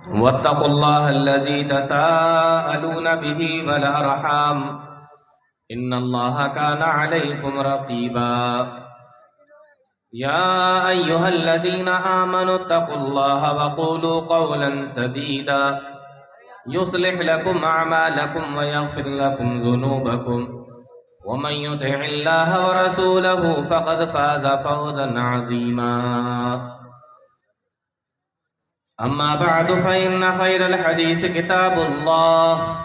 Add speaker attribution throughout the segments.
Speaker 1: واتقوا الله الذي تساءلون به والأرحام إن الله كان عليكم رقيبا يا أيها الذين آمنوا اتقوا الله وقولوا قولا سديدا يصلح لكم أعمالكم ويغفر لكم ذنوبكم ومن يطع الله ورسوله فقد فاز فوزا عظيما أما بعد فإن خير الحديث كتاب الله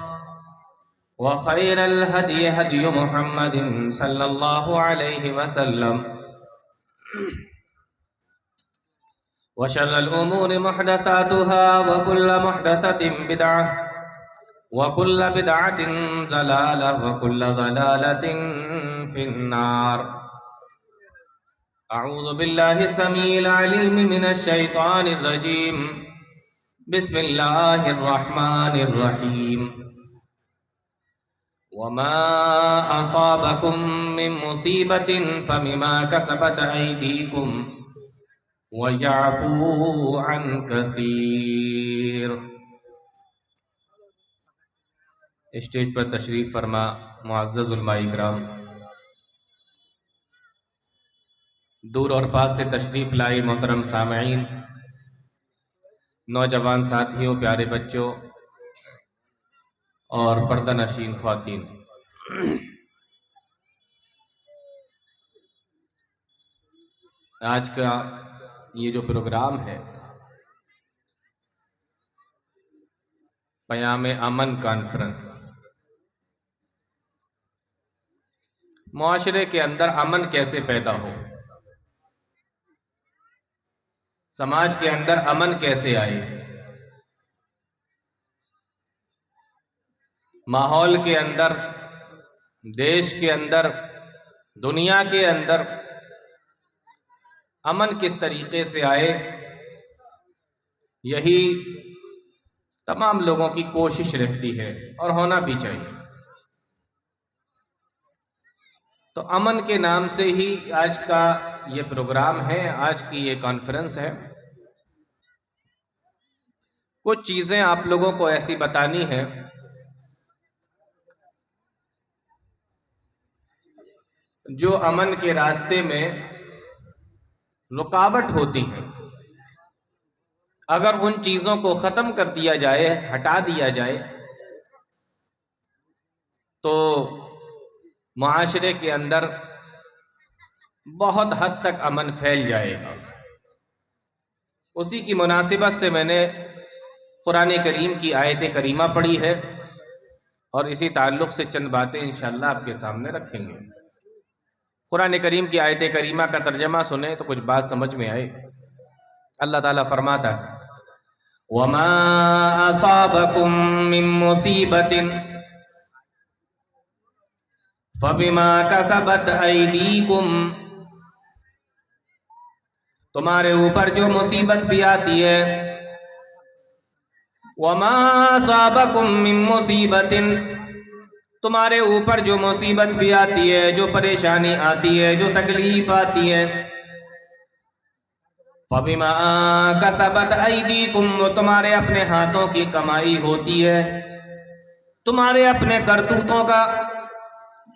Speaker 1: وخير الهدي هدي محمد صلى الله عليه وسلم وشر الأمور محدثاتها وكل محدثة بدعة وكل بدعة ضلالة وكل ضلالة في النار أعوذ بالله السميع العليم من الشيطان الرجيم بسم الله الرحمن الرحيم وما أصابكم من مصيبة فبما كسبت أيديكم ويعفو عن كثير۔ اسٹیج پر تشریف فرما معزز علماء اکرام، دور اور پاس سے تشریف لائی محترم سامعین، نوجوان ساتھیوں، پیارے بچوں اور پردہ نشین خواتین، آج کا یہ جو پروگرام ہے پیام امن کانفرنس، معاشرے کے اندر امن کیسے پیدا ہو، سماج کے اندر امن کیسے آئے، ماحول کے اندر، دیش کے اندر، دنیا کے اندر امن کس طریقے سے آئے، یہی تمام لوگوں کی کوشش رہتی ہے اور ہونا بھی چاہیے۔ تو امن کے نام سے ہی آج کا یہ پروگرام ہے، آج کی یہ کانفرنس ہے۔ کچھ چیزیں آپ لوگوں کو ایسی بتانی ہے جو امن کے راستے میں رکاوٹ ہوتی ہیں۔ اگر ان چیزوں کو ختم کر دیا جائے، ہٹا دیا جائے، تو معاشرے کے اندر بہت حد تک امن پھیل جائے گا۔ اسی کی مناسبت سے میں نے قرآن کریم کی آیت کریمہ پڑھی ہے اور اسی تعلق سے چند باتیں انشاءاللہ آپ کے سامنے رکھیں گے۔ قرآن کریم کی آیت کریمہ کا ترجمہ سنیں تو کچھ بات سمجھ میں آئے۔ اللہ تعالیٰ فرماتا ہے وَمَا أَصَابَكُم مِّن مُّصِيبَةٍ فَبِمَا كَسَبَتْ أَيْدِيكُمْ، تمہارے اوپر جو مصیبت بھی آتی ہے، وَمَا أَصَابَكُم مِّن مُّصِيبَةٍ، تمہارے اوپر جو مصیبت بھی آتی ہے، جو پریشانی آتی ہے، جو تکلیف آتی ہے، فَبِمَا كَسَبَتْ أَيْدِيكُمْ، وہ تمہارے اپنے ہاتھوں کی کمائی ہوتی ہے، تمہارے اپنے کرتوتوں کا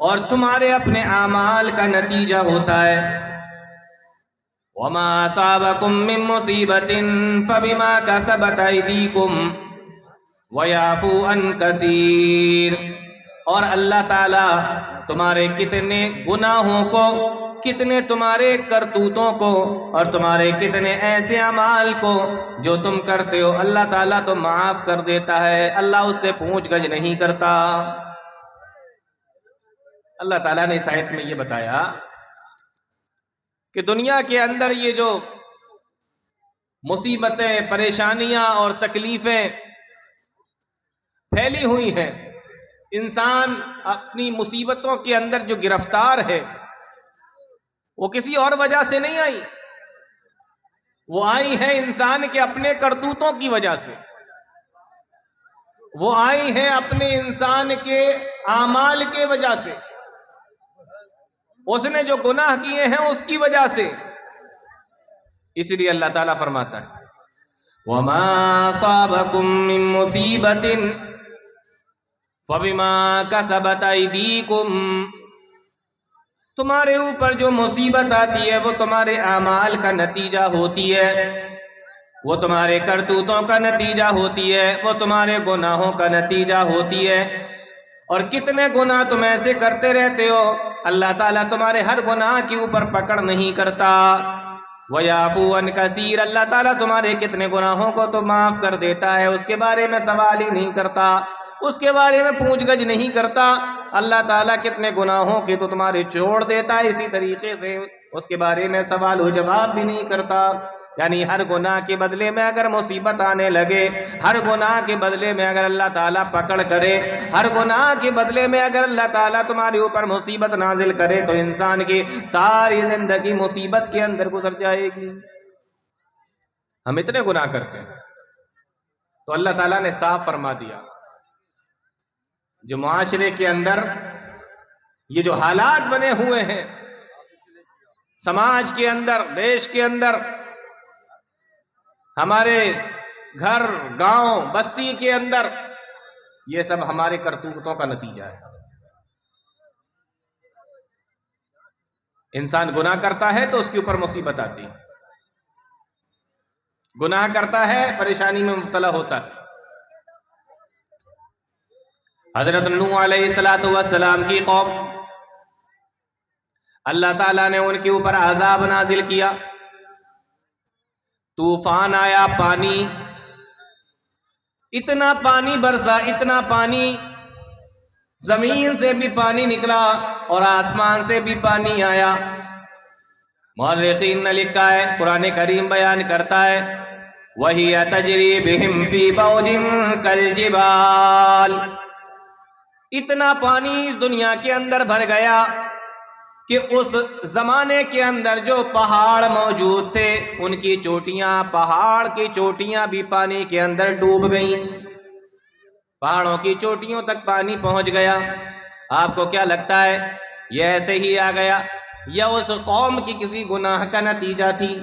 Speaker 1: اور تمہارے اپنے اعمال کا نتیجہ ہوتا ہے۔ وَمَا أَصَابَكُم مِّن مُّصِيبَةٍ فَبِمَا كَسَبَتْ أَيْدِيكُمْ وَيَعْفُو عَن كَثِيرٍ، اور اللہ تعالیٰ تمہارے کتنے گناہوں کو، کتنے تمہارے کرتوتوں کو اور تمہارے کتنے ایسے اعمال کو جو تم کرتے ہو، اللہ تعالیٰ تو معاف کر دیتا ہے، اللہ اس سے پوچھ گچھ نہیں کرتا۔ اللہ تعالیٰ نے اس آیت میں یہ بتایا کہ دنیا کے اندر یہ جو مصیبتیں، پریشانیاں اور تکلیفیں پھیلی ہوئی ہیں، انسان اپنی مصیبتوں کے اندر جو گرفتار ہے وہ کسی اور وجہ سے نہیں آئی، وہ آئی ہے انسان کے اپنے کرتوتوں کی وجہ سے، وہ آئی ہیں اپنے انسان کے اعمال کے وجہ سے، اس نے جو گناہ کیے ہیں اس کی وجہ سے۔ اس لیے اللہ تعالیٰ فرماتا ہے وما أصابكم من مصيبة فبما كسبت أيديكم، تمہارے اوپر جو مصیبت آتی ہے وہ تمہارے اعمال کا نتیجہ ہوتی ہے، وہ تمہارے کرتوتوں کا نتیجہ ہوتی ہے، وہ تمہارے گناہوں کا نتیجہ ہوتی ہے۔ اور کتنے گناہ تم ایسے کرتے رہتے ہو، اللہ تعالیٰ تمہارے ہر گناہ کے اوپر پکڑ نہیں کرتا۔ وَيَعْفُو عَنْ كَثِيرٍ، اللہ تعالیٰ تمہارے کتنے گناہوں کو تو معاف کر دیتا ہے، اس کے بارے میں سوال ہی نہیں کرتا، اس کے بارے میں پوچھ گچھ نہیں کرتا۔ اللہ تعالیٰ کتنے گناہوں کے تو تمہارے چھوڑ دیتا ہے، اسی طریقے سے اس کے بارے میں سوال و جواب بھی نہیں کرتا۔ یعنی ہر گناہ کے بدلے میں اگر مصیبت آنے لگے، ہر گناہ کے بدلے میں اگر اللہ تعالیٰ پکڑ کرے، ہر گناہ کے بدلے میں اگر اللہ تعالیٰ تمہارے اوپر مصیبت نازل کرے، تو انسان کی ساری زندگی مصیبت کے اندر گزر جائے گی۔ ہم اتنے گناہ کرتے ہیں، تو اللہ تعالیٰ نے صاف فرما دیا، جو معاشرے کے اندر یہ جو حالات بنے ہوئے ہیں، سماج کے اندر، دیش کے اندر، ہمارے گھر، گاؤں، بستی کے اندر، یہ سب ہمارے کرتوتوں کا نتیجہ ہے۔ انسان گناہ کرتا ہے تو اس کے اوپر مصیبت آتی ہے، گناہ کرتا ہے پریشانی میں مبتلا ہوتا ہے۔ حضرت نوح علیہ السلام کی قوم، اللہ تعالیٰ نے ان کے اوپر عذاب نازل کیا، طوفان آیا، پانی، اتنا پانی برسا، اتنا پانی، زمین سے بھی پانی نکلا اور آسمان سے بھی پانی آیا۔ مورخین نے لکھا ہے، قرآن کریم بیان کرتا ہے، وَهِيَ تَجْرِي بِهِمْ فِي مَوْجٍ كَالْجِبَالِ، اتنا پانی دنیا کے اندر بھر گیا کہ اس زمانے کے اندر جو پہاڑ موجود تھے، ان کی چوٹیاں، پہاڑ کی چوٹیاں بھی پانی کے اندر ڈوب گئیں، پہاڑوں کی چوٹیوں تک پانی پہنچ گیا۔ آپ کو کیا لگتا ہے یہ ایسے ہی آ گیا، یا اس قوم کی کسی گناہ کا نتیجہ تھی،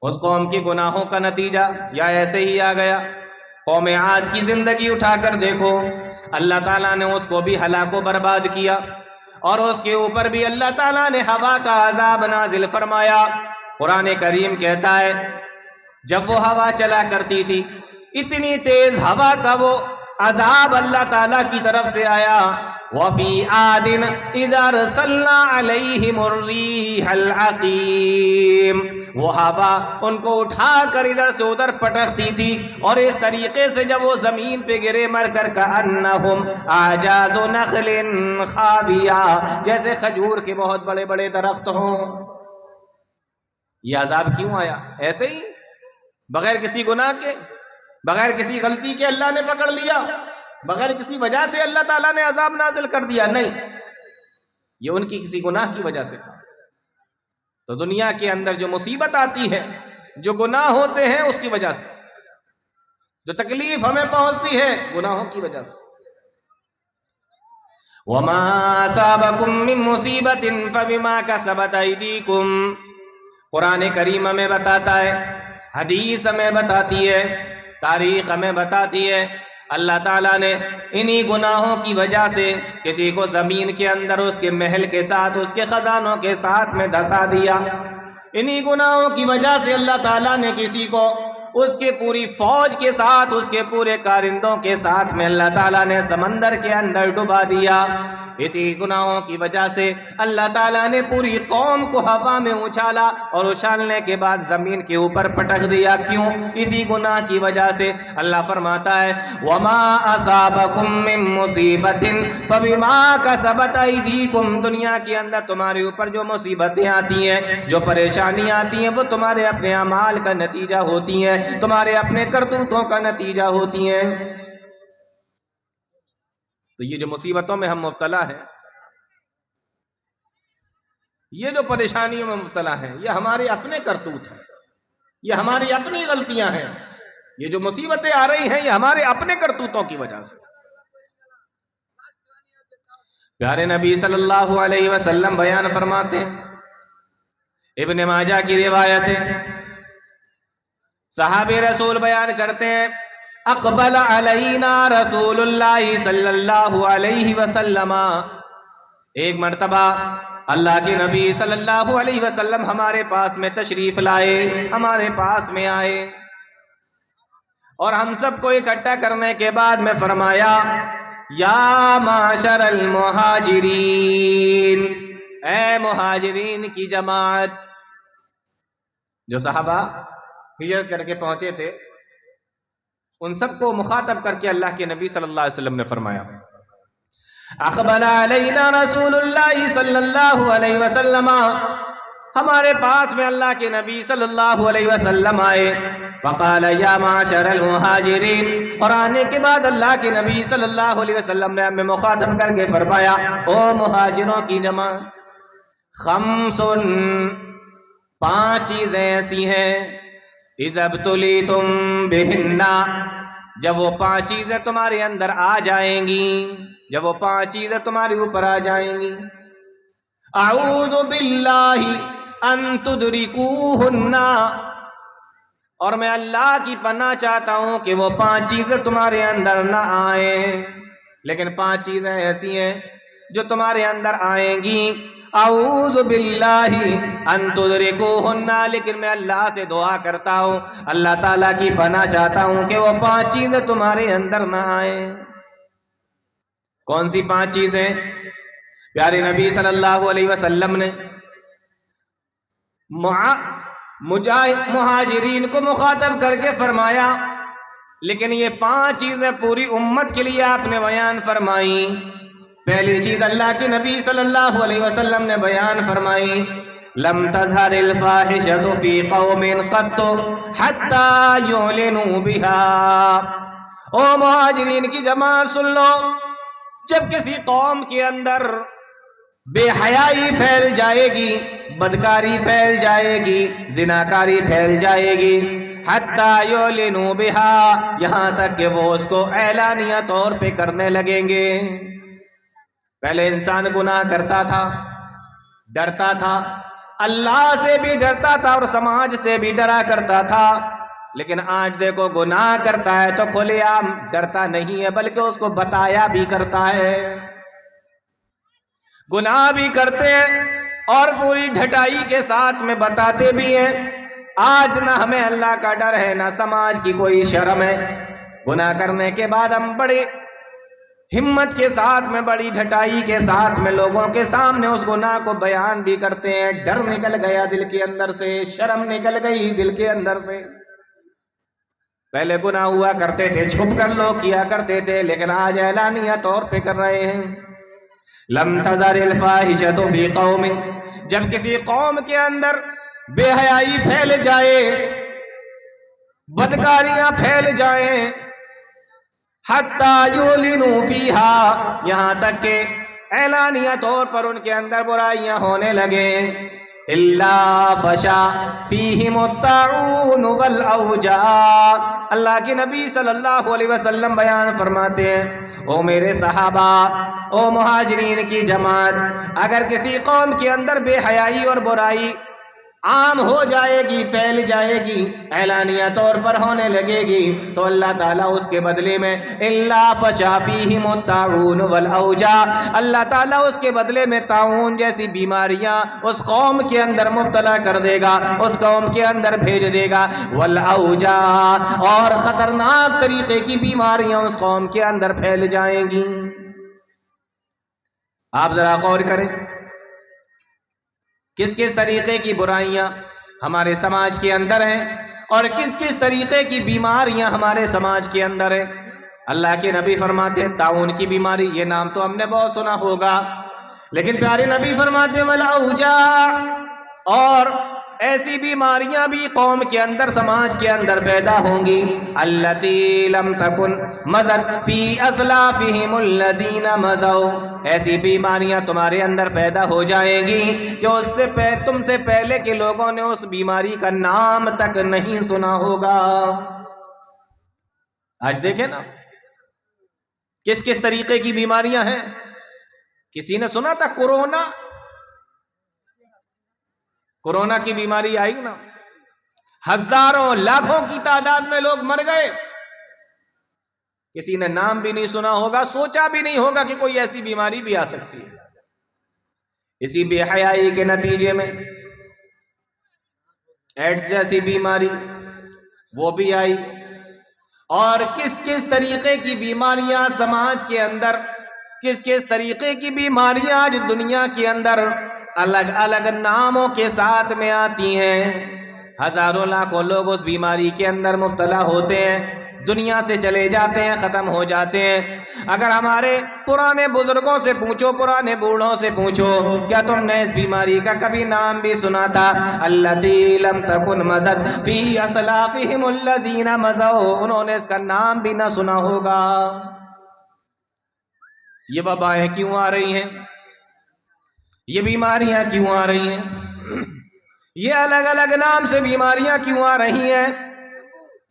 Speaker 1: اس قوم کے گناہوں کا نتیجہ، یا ایسے ہی آ گیا؟ قوم عاد کی زندگی اٹھا کر دیکھو، اللہ تعالیٰ نے اس کو بھی ہلاک و برباد کیا، اور اس کے اوپر بھی اللہ تعالیٰ نے ہوا کا عذاب نازل فرمایا۔ قرآن کریم کہتا ہے، جب وہ ہوا چلا کرتی تھی، اتنی تیز ہوا کا وہ عذاب اللہ تعالیٰ کی طرف سے آیا، وَفِي عَادٍ إِذَا أَرْسَلْنَا عَلَيْهِمُ الرِّيحَ الْعَقِيمَ، وہ ہوا ان کو اٹھا کر ادھر سے ادھر پٹکتی تھی، اور اس طریقے سے جب وہ زمین پہ گرے مر کر كَأَنَّهُمْ أَعْجَازُ نَخْلٍ خَاوِيَةٍ، جیسے کھجور کے بہت بڑے بڑے درخت ہوں۔ یہ عذاب کیوں آیا؟ ایسے ہی بغیر کسی گناہ کے، بغیر کسی غلطی کے اللہ نے پکڑ لیا، بغیر کسی وجہ سے اللہ تعالیٰ نے عذاب نازل کر دیا؟ نہیں، یہ ان کی کسی گناہ کی وجہ سے تھا۔ تو دنیا کے اندر جو مصیبت آتی ہے، جو گناہ ہوتے ہیں، اس کی وجہ سے، جو تکلیف ہمیں پہنچتی ہے، گناہوں کی وجہ سے۔ وَمَا أَصَابَكُم مِّن مُّصِيبَةٍ فَبِمَا كَسَبَتْ أَيْدِيكُمْ، قرآن کریم ہمیں بتاتا ہے، حدیث ہمیں بتاتی ہے، تاریخ ہمیں بتاتی ہے، اللہ تعالیٰ نے انہی گناہوں کی وجہ سے کسی کو زمین کے اندر اس کے محل کے ساتھ، اس کے خزانوں کے ساتھ میں دھسا دیا۔ انہی گناہوں کی وجہ سے اللہ تعالیٰ نے کسی کو اس کے پوری فوج کے ساتھ، اس کے پورے کارندوں کے ساتھ میں اللہ تعالیٰ نے سمندر کے اندر ڈبا دیا۔ اسی گناہوں کی وجہ سے اللہ تعالیٰ نے پوری قوم کو ہوا میں اچھالا، اور اچھالنے کے بعد زمین کے اوپر پٹک دیا۔ کیوں؟ اسی گناہ کی وجہ سے۔ اللہ فرماتا ہے، وَمَا أَصَابَكُم مِّن مُّصِيبَةٍ فَبِمَا كَسَبَتْ أَيْدِيكُمْ، دنیا کے اندر تمہارے اوپر جو مصیبتیں آتی ہیں، جو پریشانیاں آتی ہیں، وہ تمہارے اپنے اعمال کا نتیجہ ہوتی ہیں، تمہارے اپنے کرتوتوں کا نتیجہ ہوتی ہیں۔ تو یہ جو مصیبتوں میں ہم مبتلا ہیں، یہ جو پریشانیوں میں مبتلا ہیں، یہ ہمارے اپنے کرتوت ہیں، یہ ہماری اپنی غلطیاں ہیں۔ یہ جو مصیبتیں آ رہی ہیں، یہ ہمارے اپنے کرتوتوں کی وجہ سے۔ پیارے نبی صلی اللہ علیہ وسلم بیان فرماتے ہیں، ابن ماجہ کی روایت ہے، صحابی رسول بیان کرتے ہیں اقبل علینا رسول اللہ صلی اللہ علیہ وسلم، ایک مرتبہ اللہ کے نبی صلی اللہ علیہ وسلم ہمارے پاس میں تشریف لائے، ہمارے پاس میں آئے، اور ہم سب کو اکٹھا کرنے کے بعد میں فرمایا یا معاشر المہاجرین، اے مہاجرین کی جماعت، جو صحابہ ہجرت کر کے پہنچے تھے ان سب کو مخاطب کر کے اللہ کے نبی صلی اللہ علیہ وسلم نے فرمایا اقبل علینا رسول اللہ صلی اللہ علیہ وسلم، ہمارے پاس میں اللہ کے نبی صلی اللہ علیہ وسلم آئے، فقال یا معاشر المہاجرین، اور آنے کے بعد اللہ کے نبی صلی اللہ علیہ وسلم نے ہمیں مخاطب کر کے فرمایا او مہاجروں کی جماعت، خمس، 5 چیزیں ایسی ہیں اذا ابتلیتم بہن، جب وہ 5 چیزیں تمہارے اندر آ جائیں گی، جب وہ 5 چیزیں تمہارے اوپر آ جائیں گی، اعوذ باللہ ان تدرکوہن، اور میں اللہ کی پناہ چاہتا ہوں کہ وہ 5 چیزیں تمہارے اندر نہ آئیں، لیکن 5 چیزیں ایسی ہیں جو تمہارے اندر آئیں گی، اعوذ باللہ ان تدرکوہن، لیکن میں اللہ سے دعا کرتا ہوں، اللہ تعالیٰ کی پناہ چاہتا ہوں کہ وہ 5 چیزیں تمہارے اندر نہ آئیں۔ کون سی 5 چیزیں؟ پیارے نبی صلی اللہ علیہ وسلم نے مہاجرین کو مخاطب کر کے فرمایا، لیکن یہ 5 چیزیں پوری امت کے لیے آپ نے بیان فرمائی۔ پہلی چیز اللہ کے نبی صلی اللہ علیہ وسلم نے بیان فرمائی، لم تظہر الفاحشۃ فی قوم قط حتی یعلنوا بها۔ او مہاجرین کی جماعت سن لو، جب کسی قوم کے اندر بے حیائی پھیل جائے گی، بدکاری پھیل جائے گی، زناکاری پھیل جائے گی، حتی یعلنوا بها، یہاں تک کہ وہ اس کو اعلانیہ طور پہ کرنے لگیں گے۔ پہلے انسان گناہ کرتا تھا، ڈرتا تھا، اللہ سے بھی ڈرتا تھا اور سماج سے بھی ڈرا کرتا تھا، لیکن آج دیکھو گناہ کرتا ہے تو کھلے عام ڈرتا نہیں ہے بلکہ اس کو بتایا بھی کرتا ہے، گناہ بھی کرتے ہیں اور پوری ڈھٹائی کے ساتھ میں بتاتے بھی ہیں۔ آج نہ ہمیں اللہ کا ڈر ہے نہ سماج کی کوئی شرم ہے، گناہ کرنے کے بعد ہم بڑے ہمت کے ساتھ میں، بڑی ڈھٹائی کے ساتھ میں لوگوں کے سامنے اس گناہ کو بیان بھی کرتے ہیں۔ ڈر نکل گیا دل کے اندر سے، شرم نکل گئی دل کے اندر سے۔ پہلے گناہ ہوا کرتے تھے چھپ کر لوگ کیا کرتے تھے، لیکن آج اعلانیہ طور پہ کر رہے ہیں۔ لم تظہر الفاحشۃ فی قوم، جب کسی قوم کے اندر بے حیائی پھیل جائے، بدکاریاں پھیل جائیں، حتی یعلنوا فیہا، یہاں تک کہ اعلانیہ طور پر ان کے اندر برائیاں ہونے لگیں، الا فشا فیہم الطاعون والاوجاع، اللہ کے نبی صلی اللہ علیہ وسلم بیان فرماتے ہیں او میرے صحابہ، او مہاجرین کی جماعت، اگر کسی قوم کے اندر بے حیائی اور برائی عام ہو جائے گی، پھیل جائے گی، اعلانیہ طور پر ہونے لگے گی، تو اللہ تعالیٰ اس کے بدلے میں الا فشا فیہم الطاعون والاوجاع، اللہ تعالیٰ اس کے بدلے میں طاعون جیسی بیماریاں اس قوم کے اندر مبتلا کر دے گا، اس قوم کے اندر بھیج دے گا، والاوجاع، اور خطرناک طریقے کی بیماریاں اس قوم کے اندر پھیل جائیں گی۔ آپ ذرا غور کریں، کس کس طریقے کی برائیاں ہمارے سماج کے اندر ہیں اور کس کس طریقے کی بیماریاں ہمارے سماج کے اندر ہیں۔ اللہ کے نبی فرماتے ہیں طاعون کی بیماری، یہ نام تو ہم نے بہت سنا ہوگا، لیکن پیارے نبی فرماتے ہیں والاوجاع، اور ایسی بیماریاں بھی قوم کے اندر، سماج کے اندر پیدا ہوں گی، التی لم تکن مضت فی اسلافہم الذین مضوا، ایسی بیماریاں تمہارے اندر پیدا ہو جائیں گی کہ اس سے تم سے پہلے کے لوگوں نے اس بیماری کا نام تک نہیں سنا ہوگا۔ آج دیکھیں نا کس کس طریقے کی بیماریاں ہیں۔ کسی نے سنا تھا کورونا کی بیماری آئی نا، ہزاروں لاکھوں کی تعداد میں لوگ مر گئے، کسی نے نام بھی نہیں سنا ہوگا، سوچا بھی نہیں ہوگا کہ کوئی ایسی بیماری بھی آ سکتی ہے۔ اسی بے حیائی کے نتیجے میں ایڈز جیسی بیماری وہ بھی آئی، اور کس کس طریقے کی بیماریاں سماج کے اندر، کس کس طریقے کی بیماریاں آج دنیا کے اندر الگ الگ ناموں کے ساتھ میں آتی ہیں۔ ہزاروں لاکھوں لوگ اس بیماری کے اندر مبتلا ہوتے ہیں، دنیا سے چلے جاتے ہیں، ختم ہو جاتے ہیں۔ اگر ہمارے پرانے بزرگوں سے پوچھو، پرانے بوڑھوں سے پوچھو، کیا تم نے اس بیماری کا کبھی نام بھی سنا تھا؟ التی لم تکن مضت فی اسلافہم الذین مضوا، انہوں نے اس کا نام بھی نہ سنا ہوگا۔ یہ وبائیں کیوں آ رہی ہیں؟ یہ بیماریاں کیوں آ رہی ہیں؟ یہ الگ الگ نام سے بیماریاں کیوں آ رہی ہیں؟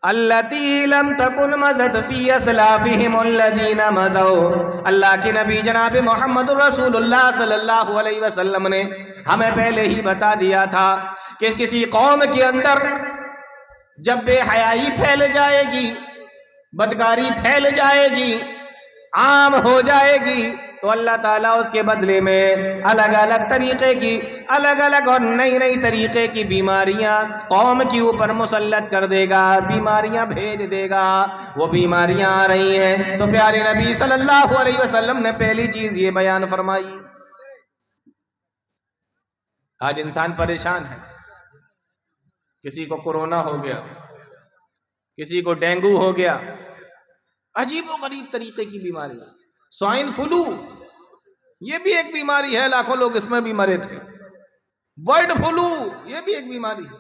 Speaker 1: التی لم تکن مضت فی اسلافہم الذین مضوا، اللہ کے نبی جناب محمد رسول اللہ صلی اللہ علیہ وسلم نے ہمیں پہلے ہی بتا دیا تھا کہ کسی قوم کے اندر جب بے حیائی پھیل جائے گی، بدکاری پھیل جائے گی، عام ہو جائے گی، تو اللہ تعالیٰ اس کے بدلے میں الگ الگ طریقے کی، الگ الگ اور نئی نئی طریقے کی بیماریاں قوم کے اوپر مسلط کر دے گا، بیماریاں بھیج دے گا۔ وہ بیماریاں آ رہی ہیں تو پیارے نبی صلی اللہ علیہ وسلم نے پہلی چیز یہ بیان فرمائی۔ آج انسان پریشان ہے، کسی کو کورونا ہو گیا، کسی کو ڈینگو ہو گیا، عجیب و غریب طریقے کی بیماری، سوائن فلو یہ بھی ایک بیماری ہے، لاکھوں لوگ اس میں بھی مرے تھے، برڈ فلو یہ بھی ایک بیماری ہے۔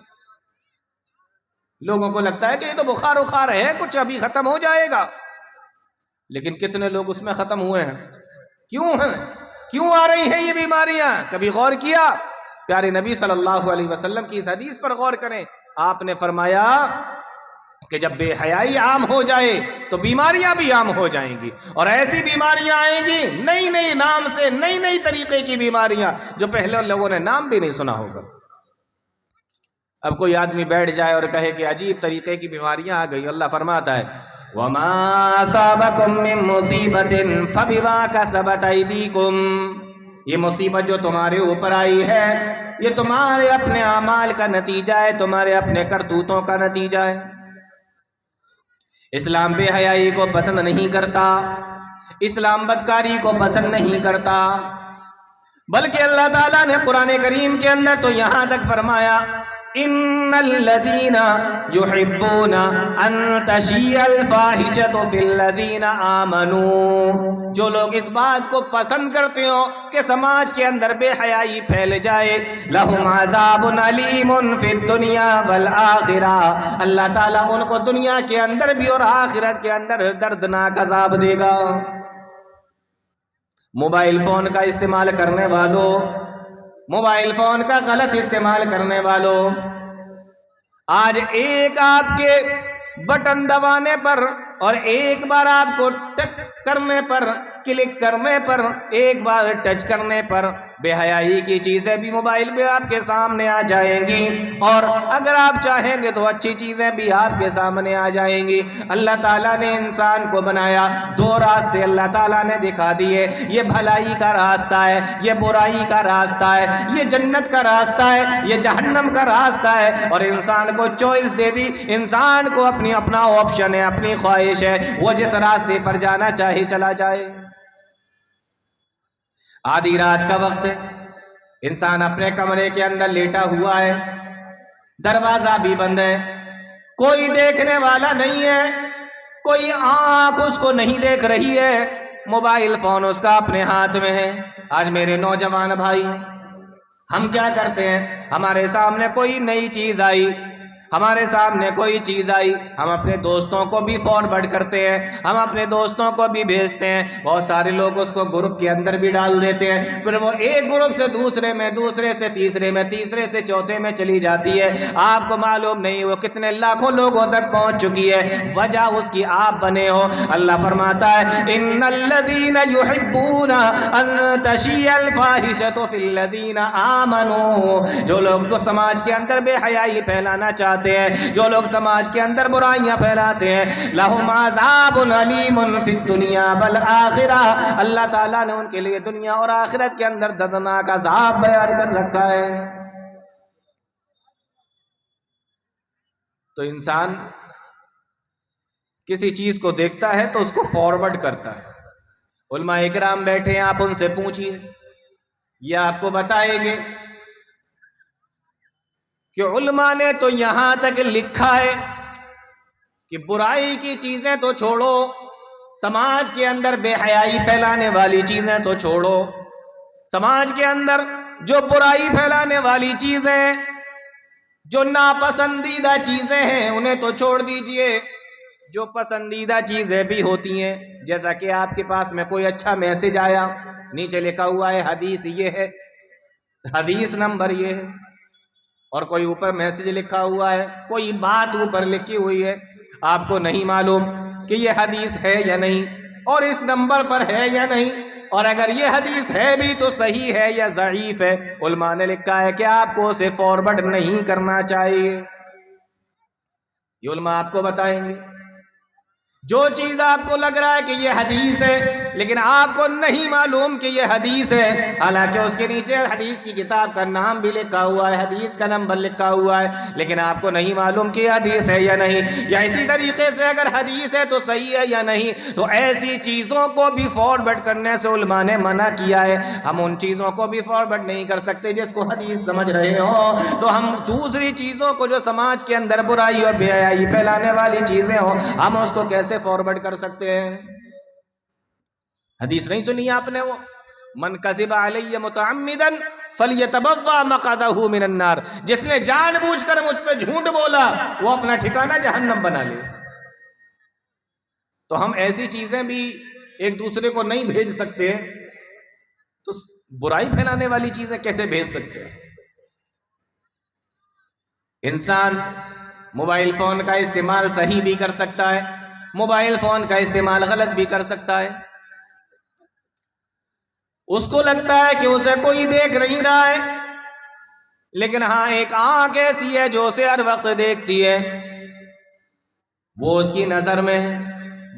Speaker 1: لوگوں کو لگتا ہے کہ یہ تو بخار اخار ہے، کچھ ابھی ختم ہو جائے گا، لیکن کتنے لوگ اس میں ختم ہوئے ہیں؟ کیوں ہیں؟ کیوں آ رہی ہیں یہ بیماریاں؟ کبھی غور کیا؟ پیارے نبی صلی اللہ علیہ وسلم کی اس حدیث پر غور کریں، آپ نے فرمایا کہ جب بے حیائی عام ہو جائے تو بیماریاں بھی عام ہو جائیں گی، اور ایسی بیماریاں آئیں گی نئی نئی نام سے، نئی نئی طریقے کی بیماریاں جو پہلے لوگوں نے نام بھی نہیں سنا ہوگا۔ اب کوئی آدمی بیٹھ جائے اور کہے کہ عجیب طریقے کی بیماریاں آ گئی، اللہ فرماتا ہے وَمَا أَصَابَكُم مِّن مُّصِيبَةٍ فَبِمَا كَسَبَتْ أَيْدِيكُمْ، یہ مصیبت جو تمہارے اوپر آئی ہے یہ تمہارے اپنے اعمال کا نتیجہ ہے، تمہارے اپنے کرتوتوں کا نتیجہ ہے۔ اسلام بے حیائی کو پسند نہیں کرتا، اسلام بدکاری کو پسند نہیں کرتا، بلکہ اللہ تعالیٰ نے قرآن کریم کے اندر تو یہاں تک فرمایا ان الذین یحبون ان تشیع الفاحشۃ فی الذین آمنوا، جو لوگ اس بات کو پسند کرتے ہو کہ سماج کے اندر بے حیائی پھیل جائے، لہم عذاب علیم فی الدنیا والآخرہ، اللہ تعالیٰ ان کو دنیا کے اندر بھی اور آخرت کے اندر دردناک عذاب دے گا۔ موبائل فون کا استعمال کرنے والوں، موبائل فون کا غلط استعمال کرنے والوں، آج ایک آپ کے بٹن دبانے پر اور ایک بار آپ کو ٹک کرنے پر، کلک کرنے پر، ایک بار ٹچ کرنے پر بے حیائی کی چیزیں بھی موبائل پہ آپ کے سامنے آ جائیں گی، اور اگر آپ چاہیں گے تو اچھی چیزیں بھی آپ کے سامنے آ جائیں گی۔ اللہ تعالیٰ نے انسان کو بنایا، دو راستے اللہ تعالیٰ نے دکھا دیے، یہ بھلائی کا راستہ ہے، یہ برائی کا راستہ ہے، یہ جنت کا راستہ ہے، یہ جہنم کا راستہ ہے، اور انسان کو چوائس دے دی، انسان کو اپنا آپشن ہے، اپنی خواہش ہے، وہ جس راستے پر جانا چاہے چلا جائے۔ آدھی رات کا وقت ہے، انسان اپنے کمرے کے اندر لیٹا ہوا ہے، دروازہ بھی بند ہے، کوئی دیکھنے والا نہیں ہے، کوئی آنکھ اس کو نہیں دیکھ رہی ہے، موبائل فون اس کا اپنے ہاتھ میں ہے۔ آج میرے نوجوان بھائی، ہم کیا کرتے ہیں؟ ہمارے سامنے کوئی نئی چیز آئی، ہمارے سامنے کوئی چیز آئی، ہم اپنے دوستوں کو بھی فارورڈ کرتے ہیں، ہم اپنے دوستوں کو بھی بھیجتے ہیں، بہت سارے لوگ اس کو گروپ کے اندر بھی ڈال دیتے ہیں، پھر وہ ایک گروپ سے دوسرے میں، دوسرے سے تیسرے میں، تیسرے سے چوتھے میں چلی جاتی ہے، آپ کو معلوم نہیں وہ کتنے لاکھوں لوگوں تک پہنچ چکی ہے، وجہ اس کی آپ بنے ہو۔ اللہ فرماتا ہے ان الذین یحبون ان تشیع الفاحشۃ فی الذین آمنوا، جو لوگ تو سماج کے اندر بے حیائی پھیلانا چاہتے پھیلاتے ہیں، جو لوگ سماج کے اندر برائیاں پھیلاتے ہیں، لہم عذاب علیم فی الدنیا والآخرہ، اللہ تعالیٰ نے ان کے لیے دنیا اور آخرت کے اندر دردناک عذاب بیان کر رکھا ہے۔ تو انسان کسی چیز کو دیکھتا ہے تو اس کو فارورڈ کرتا ہے۔ علماء اکرام بیٹھے ہیں، آپ ان سے پوچھئے، یہ آپ کو بتائیں گے کہ علماء نے تو یہاں تک لکھا ہے کہ برائی کی چیزیں تو چھوڑو، سماج کے اندر بے حیائی پھیلانے والی چیزیں تو چھوڑو، سماج کے اندر جو برائی پھیلانے والی چیزیں، جو ناپسندیدہ چیزیں ہیں انہیں تو چھوڑ دیجئے، جو پسندیدہ چیزیں بھی ہوتی ہیں، جیسا کہ آپ کے پاس میں کوئی اچھا میسج آیا، نیچے لکھا ہوا ہے حدیث یہ ہے، حدیث نمبر یہ ہے، اور کوئی اوپر میسج لکھا ہوا ہے، کوئی بات اوپر لکھی ہوئی ہے، آپ کو نہیں معلوم کہ یہ حدیث ہے یا نہیں، اور اس نمبر پر ہے یا نہیں، اور اگر یہ حدیث ہے بھی تو صحیح ہے یا ضعیف ہے، علماء نے لکھا ہے کہ آپ کو اسے فارورڈ نہیں کرنا چاہیے۔ یہ علماء آپ کو بتائیں گے، جو چیز آپ کو لگ رہا ہے کہ یہ حدیث ہے لیکن آپ کو نہیں معلوم کہ یہ حدیث ہے، حالانکہ اس کے نیچے حدیث کی کتاب کا نام بھی لکھا ہوا ہے، حدیث کا نمبر لکھا ہوا ہے، لیکن آپ کو نہیں معلوم کہ یہ حدیث ہے یا نہیں، یا اسی طریقے سے اگر حدیث ہے تو صحیح ہے یا نہیں، تو ایسی چیزوں کو بھی فارورڈ کرنے سے علماء نے منع کیا ہے۔ ہم ان چیزوں کو بھی فارورڈ نہیں کر سکتے جس کو حدیث سمجھ رہے ہوں، تو ہم دوسری چیزوں کو جو سماج کے اندر برائی اور بے حیائی پھیلانے والی چیزیں ہوں، ہم اس کو کیسے فارورڈ کر سکتے ہیں؟ حدیث نہیں سنی آپ نے؟ وہ من کذب علی متعمدا فلیتبوأ مقعدہ من النار، جس نے جان بوجھ کر مجھ پہ جھوٹ بولا وہ اپنا ٹھکانہ جہنم بنا لے۔ تو ہم ایسی چیزیں بھی ایک دوسرے کو نہیں بھیج سکتے، تو برائی پھیلانے والی چیزیں کیسے بھیج سکتے ہیں؟ انسان موبائل فون کا استعمال صحیح بھی کر سکتا ہے، موبائل فون کا استعمال غلط بھی کر سکتا ہے۔ اس کو لگتا ہے کہ اسے کوئی دیکھ نہیں رہا ہے، لیکن ہاں ایک آنکھ ایسی ہے جو اسے ہر وقت دیکھتی ہے، وہ اس کی نظر میں ہے۔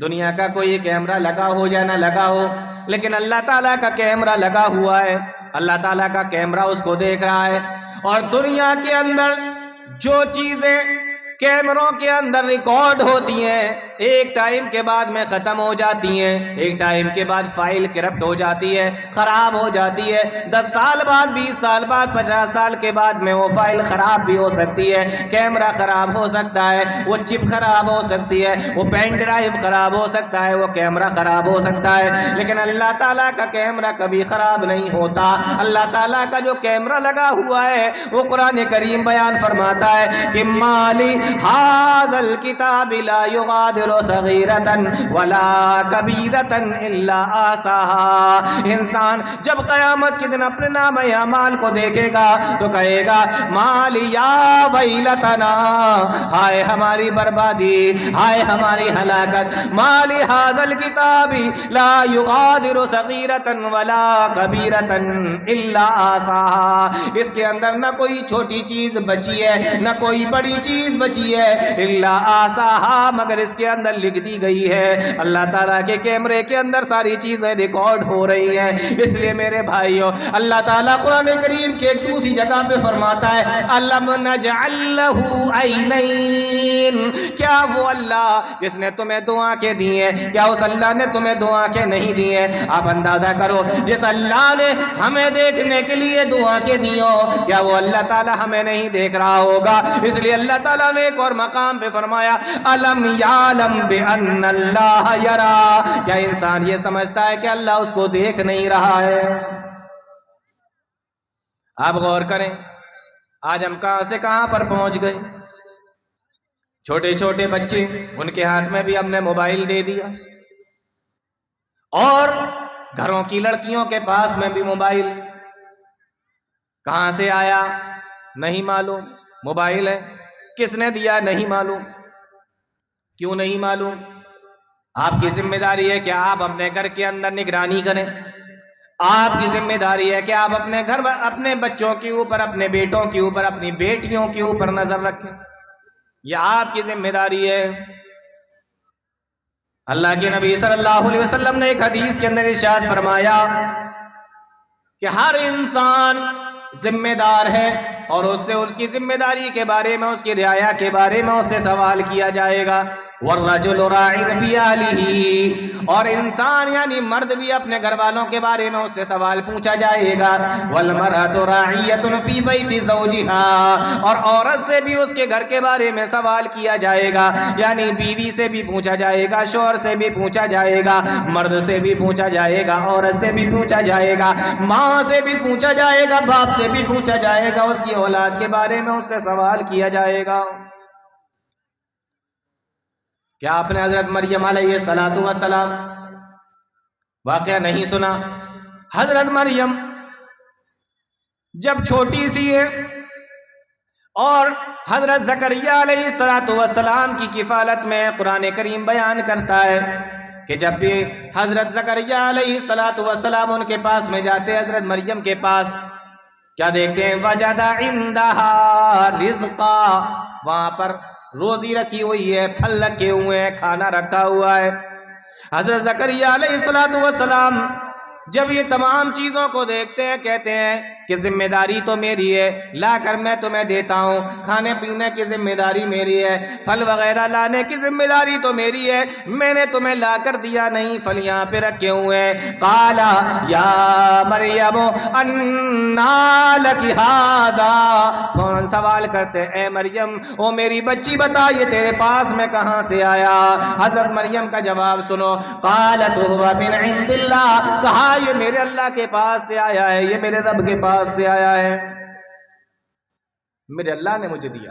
Speaker 1: دنیا کا کوئی کیمرہ لگا ہو یا نہ لگا ہو، لیکن اللہ تعالیٰ کا کیمرہ لگا ہوا ہے، اللہ تعالیٰ کا کیمرہ اس کو دیکھ رہا ہے۔ اور دنیا کے اندر جو چیزیں کیمروں کے اندر ریکارڈ ہوتی ہیں ایک ٹائم کے بعد میں ختم ہو جاتی ہیں، ایک ٹائم کے بعد فائل کرپٹ ہو جاتی ہے، خراب ہو جاتی ہے، 10 سال بعد، 20 سال بعد، 50 سال کے بعد میں وہ فائل خراب بھی ہو سکتی ہے، کیمرہ خراب ہو سکتا ہے، وہ چپ خراب ہو سکتی ہے، وہ پین ڈرائیو خراب ہو سکتا ہے، وہ کیمرہ خراب ہو سکتا ہے، لیکن اللہ تعالیٰ کا کیمرہ کبھی خراب نہیں ہوتا۔ اللہ تعالیٰ کا جو کیمرہ لگا ہوا ہے وہ قرآن کریم بیان فرماتا ہے کہ مالی هذا الكتاب لا يغادر صغيرة ولا كبيرة الا احصاها۔ انسان جب قیامت کے دن اپنے نام اعمال کو دیکھے گا تو کہے گا مالی یا ویلتنا، ہائے ہماری بربادی، ہائے ہماری ہلاکت، مالی هذا الكتاب لا يغادر صغيرة ولا كبيرة الا احصاها۔ اس کے اندر نہ کوئی چھوٹی چیز بچی ہے نہ کوئی بڑی چیز بچی ہے، الا احصاها، مگر اس کے اندر لکھ دی گئی ہے۔ اللہ تعالیٰ کے کیمرے کے اندر ساری چیزیں ریکارڈ ہو رہی ہیں۔ اس لیے میرے بھائیوں، اللہ تعالیٰ قرآن کریم کے ایک دوسری جگہ پہ فرماتا ہے الم نجعل لہ عینین، کیا وہ اللہ جس نے تمہیں دو آنکھیں دی ہیں، کیا اس اللہ نے تمہیں دو آنکھیں نہیں دی ہیں؟ آپ اندازہ کرو، جس اللہ نے ہمیں دیکھنے کے لیے دو آنکھیں دی ہوں، کیا وہ اللہ تعالیٰ ہمیں نہیں دیکھ رہا ہوگا؟ اس لیے اللہ تعالیٰ نے ایک اور مقام پہ فرمایا الم یعلم بان اللہ یرا، کیا انسان یہ سمجھتا ہے کہ اللہ اس کو دیکھ نہیں رہا ہے؟ آپ غور کریں، آج ہم کہاں سے کہاں پر پہنچ گئے۔ چھوٹے چھوٹے بچے، ان کے ہاتھ میں بھی ہم نے موبائل دے دیا، اور گھروں کی لڑکیوں کے پاس میں بھی موبائل۔ کہاں سے آیا نہیں معلوم، موبائل ہے، کس نے دیا نہیں معلوم۔ کیوں نہیں معلوم؟ آپ کی ذمہ داری ہے کہ آپ اپنے گھر کے اندر نگرانی کریں، آپ کی ذمہ داری ہے کہ آپ اپنے گھر، اپنے بچوں کے اوپر، اپنے بیٹوں کے اوپر، اپنی بیٹیوں کے اوپر نظر رکھیں۔ یہ آپ کی ذمہ داری ہے۔ اللہ کے نبی صلی اللہ علیہ وسلم نے ایک حدیث کے اندر ارشاد فرمایا کہ ہر انسان ذمہ دار ہے اور اس سے اس کی ذمہ داری کے بارے میں، اس کی رعایا کے بارے میں اس سے سوال کیا جائے گا۔ وَالرَّجُلُ رَاعٍ فِي أَهْلِهِ، اور انسان یعنی مرد بھی اپنے گھر والوں کے بارے میں اس سے سوال پوچھا جائے گا۔ وَالْمَرْأَةُ رَاعِيَّةٌ فِي بَيْتِ زَوْجِهَا، اور عورت سے بھی اس کے گھر کے بارے میں سوال کیا جائے گا، یعنی بیوی سے بھی پوچھا جائے گا، شوہر سے بھی پوچھا جائے گا، مرد سے بھی پوچھا جائے گا، عورت سے بھی پوچھا جائے گا، ماں سے بھی پوچھا جائے گا، باپ سے بھی پوچھا جائے گا، اس کی اولاد کے بارے میں اس سے سوال کیا جائے گا۔ کیا آپ نے حضرت مریم علیہ السلام واقعہ نہیں سنا؟ حضرت مریم جب چھوٹی سی ہے اور حضرت زکریا علیہ السلام کی کفالت میں قرآن کریم بیان کرتا ہے کہ جب بھی حضرت زکریا علیہ السلام ان کے پاس میں جاتے، حضرت مریم کے پاس، کیا دیکھتے ہیں؟ وجد عندها رزقا، وہاں پر روزی رکھی ہوئی ہے، پھل رکھے ہوئے ہیں، کھانا رکھا ہوا ہے۔ حضرت زکریا علیہ السلام جب یہ تمام چیزوں کو دیکھتے ہیں کہتے ہیں کہ ذمہ داری تو میری ہے، لا کر میں تمہیں دیتا ہوں، کھانے پینے کی ذمہ داری میری ہے، پھل وغیرہ لانے کی ذمہ داری تو میری ہے، میں نے تمہیں لا کر دیا نہیں، پھل یہاں پہ رکھے ہوئے ہیں۔ قالا یا مریم انا لکی ھذا، فوراً سوال کرتے ہیں اے مریم، او میری بچی بتا یہ تیرے پاس میں کہاں سے آیا؟ حضرت مریم کا جواب سنو، قالت هو من عند اللہ، کہا یہ میرے اللہ کے پاس سے آیا ہے، یہ میرے رب کے پاس سے آیا ہے، میرے اللہ نے مجھے دیا۔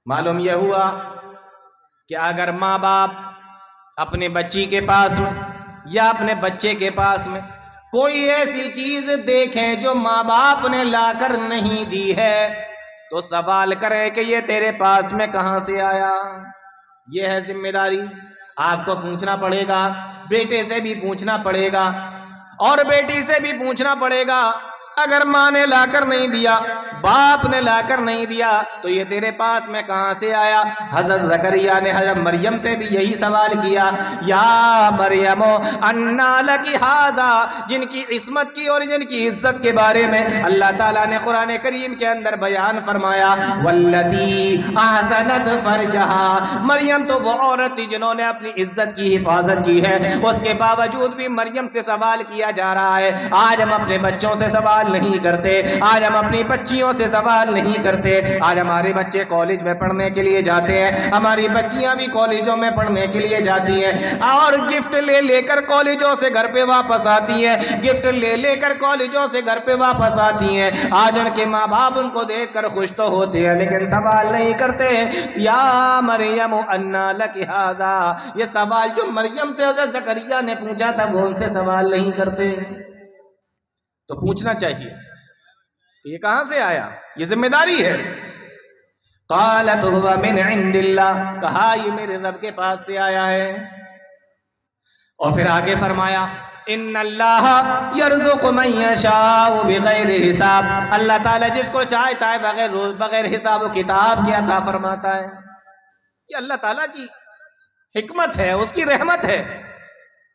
Speaker 1: معلوم یہ ہوا کہ اگر ماں باپ اپنے بچی کے پاس میں یا اپنے بچے کے پاس میں کوئی ایسی چیز دیکھیں جو ماں باپ نے لا کر نہیں دی ہے تو سوال کریں کہ یہ تیرے پاس میں کہاں سے آیا۔ یہ ہے ذمہ داری، آپ کو پوچھنا پڑے گا، بیٹے سے بھی پوچھنا پڑے گا اور بیٹی سے بھی پوچھنا پڑے گا۔ اگر ماں نے لا کر نہیں دیا، باپ نے لا کر نہیں دیا تو یہ تیرے پاس میں کہاں سے آیا؟ حضرت زکریا نے حضرت مریم سے بھی یہی سوال کیا، یا مریم انا لکی ھذا، جن کی عصمت کی اور جن کی عزت کے بارے میں اللہ تعالیٰ نے قرآن کریم کے اندر بیان فرمایا، واللتی احسنت فرجہا، مریم تو وہ عورت تھی جنہوں نے اپنی عزت کی حفاظت کی ہے، اس کے باوجود بھی مریم سے سوال کیا جا رہا ہے۔ آج ہم اپنے بچوں سے سوال نہیں کرتے، آج ہم اپنی بچیوں سے سوال نہیں کرتے، آج ہمارے بچے کالج میں پڑھنے کے لیے جاتے ہیں، ہماری بچیاں بھی کالجوں میں پڑھنے کے لیے جاتی ہیں اور گفٹ لے لے کر کالجوں سے گھر پہ واپس آتی ہیں، گفٹ لے لے کر کالجوں سے گھر پہ واپس آتی ہیں۔ آج ان کے ماں باپ ان کو دیکھ کر خوش تو ہوتے ہیں لیکن سوال نہیں کرتے، یا مریم انا لکی ھذا، یہ سوال جو مریم سے حضرت زکریا نے پوچھا تھا وہ ان سے سوال نہیں کرتے۔ تو پوچھنا چاہیے کہ یہ کہاں سے آیا، یہ ذمہ داری ہے۔ قالت هو من عند اللہ، کہا یہ میرے رب کے پاس سے آیا ہے۔ اور پھر آگے فرمایا ان اللہ یرزق من یشاء بغیر حساب، اللہ تعالیٰ جس کو چاہتا ہے بغیر حساب و کتاب کے عطا فرماتا ہے۔ یہ اللہ تعالیٰ کی حکمت ہے، اس کی رحمت ہے،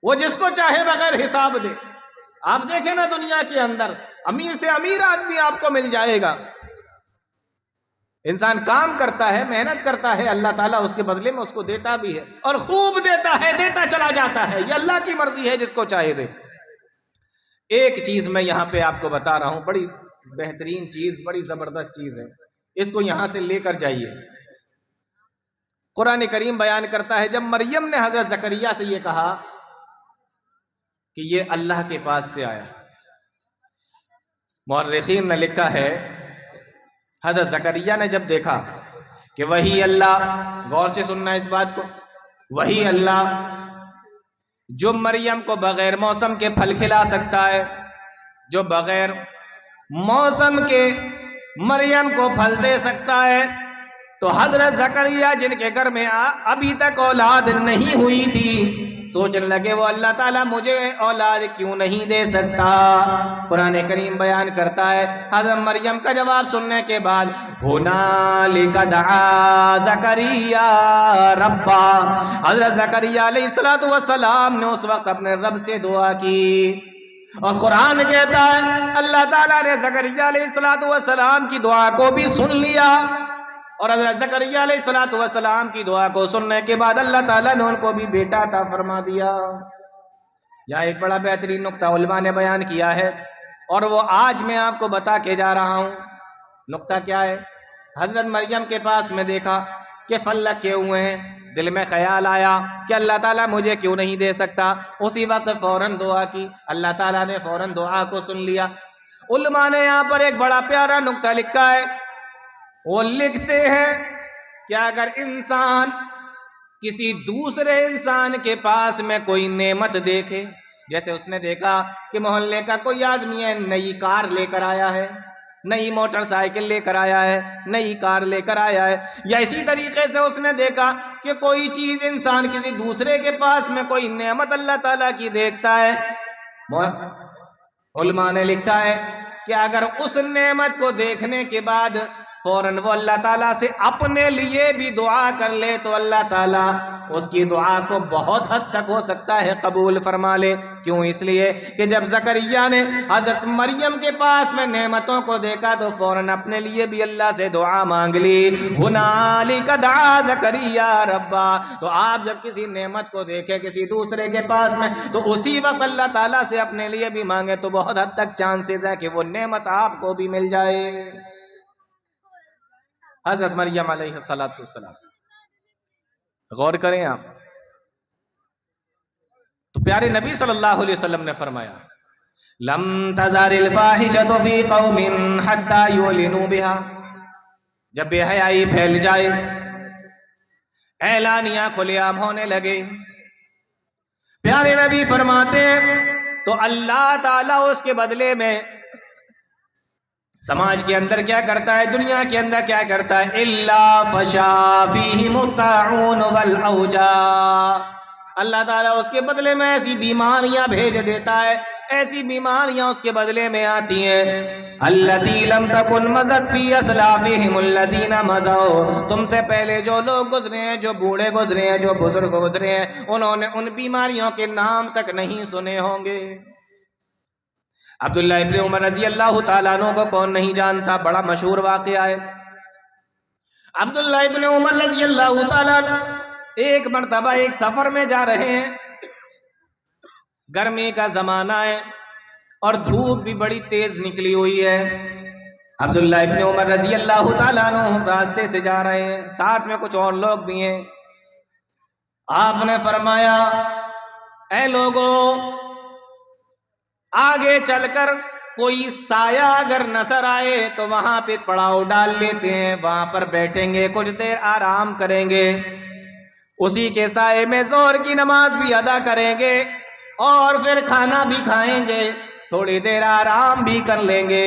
Speaker 1: وہ جس کو چاہے بغیر حساب دے۔ آپ دیکھیں نا دنیا کے اندر امیر سے امیر آدمی آپ کو مل جائے گا، انسان کام کرتا ہے، محنت کرتا ہے، اللہ تعالیٰ اس کے بدلے میں اس کو دیتا بھی ہے اور خوب دیتا ہے، دیتا چلا جاتا ہے، یہ اللہ کی مرضی ہے، جس کو چاہے دے۔ ایک چیز میں یہاں پہ آپ کو بتا رہا ہوں، بڑی بہترین چیز، بڑی زبردست چیز ہے، اس کو یہاں سے لے کر جائیے۔ قرآن کریم بیان کرتا ہے جب مریم نے حضرت زکریا سے یہ کہا کہ یہ اللہ کے پاس سے آیا، مورخین نے لکھا ہے حضرت زکریا نے جب دیکھا کہ وہی اللہ، غور سے سننا اس بات کو، وہی اللہ جو مریم کو بغیر موسم کے پھل کھلا سکتا ہے، جو بغیر موسم کے مریم کو پھل دے سکتا ہے، تو تو حضرت زکریا جن کے گھر میں ابھی تک اولاد نہیں ہوئی تھی، سوچنے لگے وہ اللہ تعالیٰ مجھے اولاد کیوں نہیں دے سکتا۔ قرآن کریم بیان کرتا ہے حضرت مریم کا جواب سننے کے بعد ہنالک دعا زکریا ربا، حضرت زکریا علیہ السلام نے اس وقت اپنے رب سے دعا کی، اور قرآن کہتا ہے اللہ تعالیٰ نے زکریا علیہ السلام کی دعا کو بھی سن لیا، اور حضرت زکریا علیہ السلام کی دعا کو سننے کے بعد اللہ تعالیٰ نے ان کو بھی بیٹا عطا فرما دیا۔ یہاں ایک بڑا بہترین نقطہ علماء نے بیان کیا ہے، اور وہ آج میں آپ کو بتا کے جا رہا ہوں۔ نقطہ کیا ہے؟ حضرت مریم کے پاس میں دیکھا کہ پھل لگے ہوئے ہیں، دل میں خیال آیا کہ اللہ تعالیٰ مجھے کیوں نہیں دے سکتا، اسی وقت فوراً دعا کی، اللہ تعالیٰ نے فوراً دعا کو سن لیا۔ علماء نے یہاں پر ایک بڑا پیارا نقطہ لکھا ہے، وہ لکھتے ہیں کہ اگر انسان کسی دوسرے انسان کے پاس میں کوئی نعمت دیکھے، جیسے اس نے دیکھا کہ محلے کا کوئی آدمی ہے نئی کار لے کر آیا ہے، نئی موٹر سائیکل لے کر آیا ہے، نئی کار لے کر آیا ہے، یا اسی طریقے سے اس نے دیکھا کہ کوئی چیز انسان کسی دوسرے کے پاس میں کوئی نعمت اللہ تعالیٰ کی دیکھتا ہے، علماء نے لکھا ہے کہ اگر اس نعمت کو دیکھنے کے بعد فوراً وہ اللہ تعالیٰ سے اپنے لیے بھی دعا کر لے تو اللہ تعالیٰ اس کی دعا کو بہت حد تک ہو سکتا ہے قبول فرما لے۔ کیوں؟ اس لیے کہ جب زکریا نے حضرت مریم کے پاس میں نعمتوں کو دیکھا تو فوراً اپنے لیے بھی اللہ سے دعا مانگ لی، ہنالک دعا زکریا ربا۔ تو آپ جب کسی نعمت کو دیکھیں کسی دوسرے کے پاس میں تو اسی وقت اللہ تعالیٰ سے اپنے لیے بھی مانگے تو بہت حد تک چانسز ہے کہ وہ نعمت آپ کو بھی مل جائے۔ حضرت مریم علیہ السلام، غور کریں آپ، تو پیارے نبی صلی اللہ علیہ وسلم نے فرمایا لم تزار الفاحشۃ فی قوم حتی یعلنوا بها، جب بے حیائی پھیل جائے، اعلانیہ کھلے عام ہونے لگے، پیارے نبی فرماتے تو اللہ تعالیٰ اس کے بدلے میں سماج کے اندر کیا کرتا ہے، دنیا کے اندر کیا کرتا ہے، الا فشا فیہم الطاعون والاوجاع، اللہ تعالیٰ اس کے بدلے میں ایسی بیماریاں بھیج دیتا ہے، ایسی بیماریاں اس کے بدلے میں آتی ہیں التی لم تکن مضت فی اسلافہم الذین مضوا، تم سے پہلے جو لوگ گزرے ہیں، جو بوڑھے گزرے ہیں، جو بزرگ گزرے ہیں، انہوں نے ان بیماریوں کے نام تک نہیں سنے ہوں گے۔ عبداللہ ابن عمر رضی اللہ تعالیٰ عنہ کو کون نہیں جانتا، بڑا مشہور واقعہ ہے۔ عبداللہ ابن عمر رضی اللہ تعالیٰ عنہ ایک مرتبہ ایک سفر میں جا رہے ہیں، گرمی کا زمانہ ہے اور دھوپ بھی بڑی تیز نکلی ہوئی ہے۔ عبداللہ ابن عمر رضی اللہ تعالیٰ عنہ راستے سے جا رہے ہیں، ساتھ میں کچھ اور لوگ بھی ہیں۔ آپ نے فرمایا اے لوگو، آگے چل کر کوئی سایہ اگر نظر آئے تو وہاں پہ پڑاؤ ڈال لیتے ہیں، وہاں پر بیٹھیں گے، کچھ دیر آرام کریں گے، اسی کے سائے میں ظہر کی نماز بھی ادا کریں گے اور پھر کھانا بھی کھائیں گے، تھوڑی دیر آرام بھی کر لیں گے۔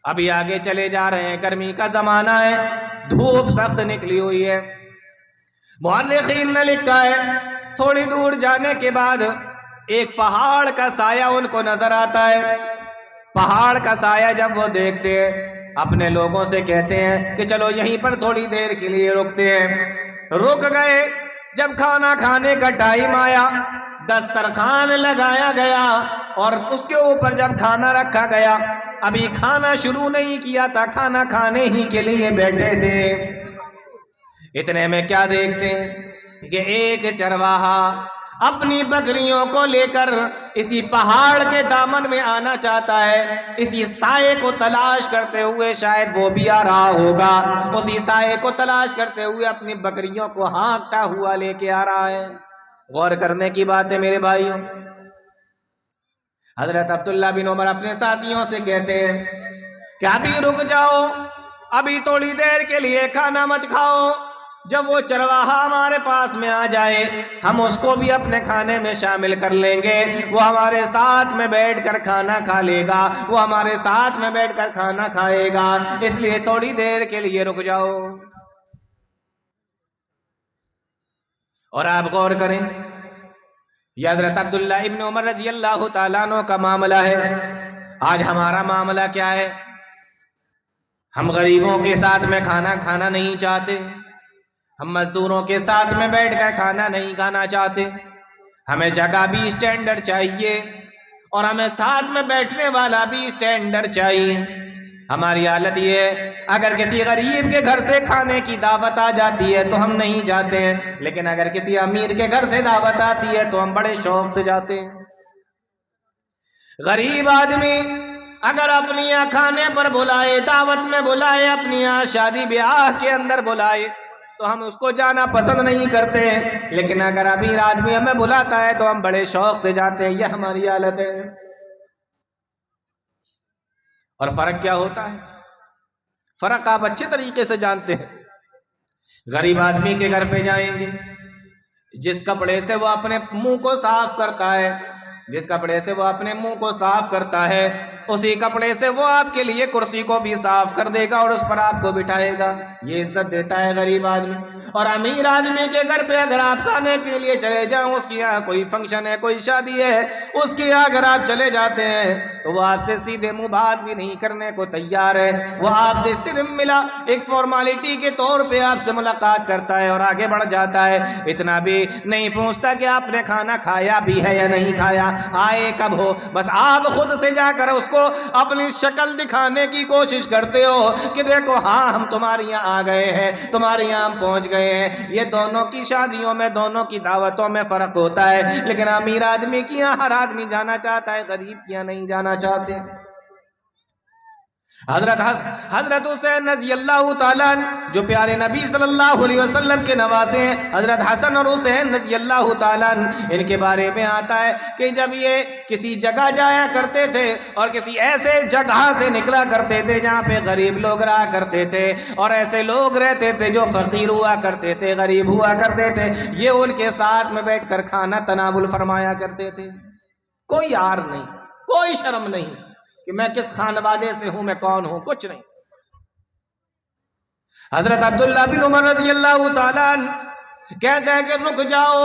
Speaker 1: ابھی آگے چلے جا رہے ہیں، گرمی کا زمانہ ہے، دھوپ سخت نکلی ہوئی ہے۔ مورخین نے لکھا ہے تھوڑی دور جانے کے بعد ایک پہاڑ کا سایہ ان کو نظر آتا ہے۔ پہاڑ کا سایہ جب وہ دیکھتے ہیں اپنے لوگوں سے کہتے ہیں کہ چلو یہیں پر تھوڑی دیر کے لیے رکتے ہیں۔ رک گئے، جب کھانا کھانے کا ٹائم آیا، دسترخوان لگایا گیا اور اس کے اوپر جب کھانا رکھا گیا، ابھی کھانا شروع نہیں کیا تھا، کھانا کھانے ہی کے لیے بیٹھے تھے، اتنے میں کیا دیکھتے ہیں کہ ایک چرواہا اپنی بکریوں کو لے کر اسی پہاڑ کے دامن میں آنا چاہتا ہے، اسی سائے کو تلاش کرتے ہوئے، شاید وہ بھی آ رہا ہوگا، اسی سائے کو تلاش کرتے ہوئے اپنی بکریوں کو ہانکتا ہوا لے کے آ رہا ہے۔ غور کرنے کی بات ہے میرے بھائیوں۔ حضرت عبداللہ بن عمر اپنے ساتھیوں سے کہتے ہیں کہ ابھی رک جاؤ، ابھی تھوڑی دیر کے لیے کھانا مت کھاؤ، جب وہ چرواہا ہمارے پاس میں آ جائے ہم اس کو بھی اپنے کھانے میں شامل کر لیں گے، وہ ہمارے ساتھ میں بیٹھ کر کھانا کھا لے گا، وہ ہمارے ساتھ میں بیٹھ کر کھانا کھائے گا، اس لیے تھوڑی دیر کے لیے رک جاؤ۔ اور آپ غور کریں، یہ حضرت عبداللہ ابن عمر رضی اللہ تعالیٰ عنہ کا معاملہ ہے۔ آج ہمارا معاملہ کیا ہے؟ ہم غریبوں کے ساتھ میں کھانا کھانا نہیں چاہتے، ہم مزدوروں کے ساتھ میں بیٹھ کر کھانا نہیں کھانا چاہتے، ہمیں جگہ بھی اسٹینڈرڈ چاہیے اور ہمیں ساتھ میں بیٹھنے والا بھی اسٹینڈرڈ چاہیے۔ ہماری حالت یہ ہے، اگر کسی غریب کے گھر سے کھانے کی دعوت آ جاتی ہے تو ہم نہیں جاتے ہیں، لیکن اگر کسی امیر کے گھر سے دعوت آتی ہے تو ہم بڑے شوق سے جاتے ہیں۔ غریب آدمی اگر اپنی یہاں کھانے پر بلائے، دعوت میں بلائے، اپنی یہاں شادی بیاہ کے اندر بلائے تو ہم اس کو جانا پسند نہیں کرتے ہیں، لیکن اگر امیر آدمی ہمیں بلاتا ہے تو ہم بڑے شوق سے جاتے ہیں۔ یہ ہماری حالت ہے۔ اور فرق کیا ہوتا ہے؟ فرق آپ اچھے طریقے سے جانتے ہیں۔ غریب آدمی کے گھر پہ جائیں گے، جس کپڑے سے وہ اپنے منہ کو صاف کرتا ہے، جس کپڑے سے وہ اپنے منہ کو صاف کرتا ہے، اسی کپڑے سے وہ آپ کے لیے کرسی کو بھی صاف کر دے گا اور اس پر آپ کو بٹھائے گا۔ یہ عزت دیتا ہے غریب آدمی۔ اور امیر آدمی کے گھر پہ اگر آپ کھانے کے لیے چلے جاؤ، اس کے یہاں کوئی فنکشن ہے، کوئی شادی ہے، اس کے یہاں اگر آپ چلے جاتے ہیں تو وہ آپ سے سیدھے منہ بات بھی نہیں کرنے کو تیار ہے۔ وہ آپ سے صرف ملا ایک فارمالٹی کے طور پہ آپ سے ملاقات کرتا ہے اور آگے بڑھ جاتا ہے، اتنا بھی نہیں پوچھتا کہ آپ نے کھانا کھایا بھی ہے یا نہیں کھایا، آئے کب ہو۔ بس آپ خود سے جا کر اس کو اپنی شکل دکھانے کی کوشش کرتے ہو کہ دیکھو ہاں ہم تمہارے یہاں آ گئے ہیں، تمہارے یہاں ہم پہنچ گئے ہیں۔ یہ دونوں کی شادیوں میں، دونوں کی دعوتوں میں فرق ہوتا ہے، لیکن امیر آدمی کی یہاں ہر آدمی جانا چاہتا ہے، غریب کی یہاں نہیں جانا چاہتے۔ حضرت حسین رضی اللہ تعالیٰ جو پیارے نبی صلی اللہ علیہ وسلم کے نواسے ہیں، حضرت حسن اور حسین رضی اللہ تعالیٰ ان کے بارے میں آتا ہے کہ جب یہ کسی جگہ جایا کرتے تھے اور کسی ایسے جگہ سے نکلا کرتے تھے جہاں پہ غریب لوگ رہا کرتے تھے اور ایسے لوگ رہتے تھے جو فقیر ہوا کرتے تھے، غریب ہوا کرتے تھے، یہ ان کے ساتھ میں بیٹھ کر کھانا تناول فرمایا کرتے تھے۔ کوئی عار نہیں، کوئی شرم نہیں کہ میں کس خانوادے سے ہوں، میں کون ہوں، کچھ نہیں۔ حضرت عبداللہ بن عمر رضی اللہ تعالیٰ کہتے ہیں کہ رک جاؤ،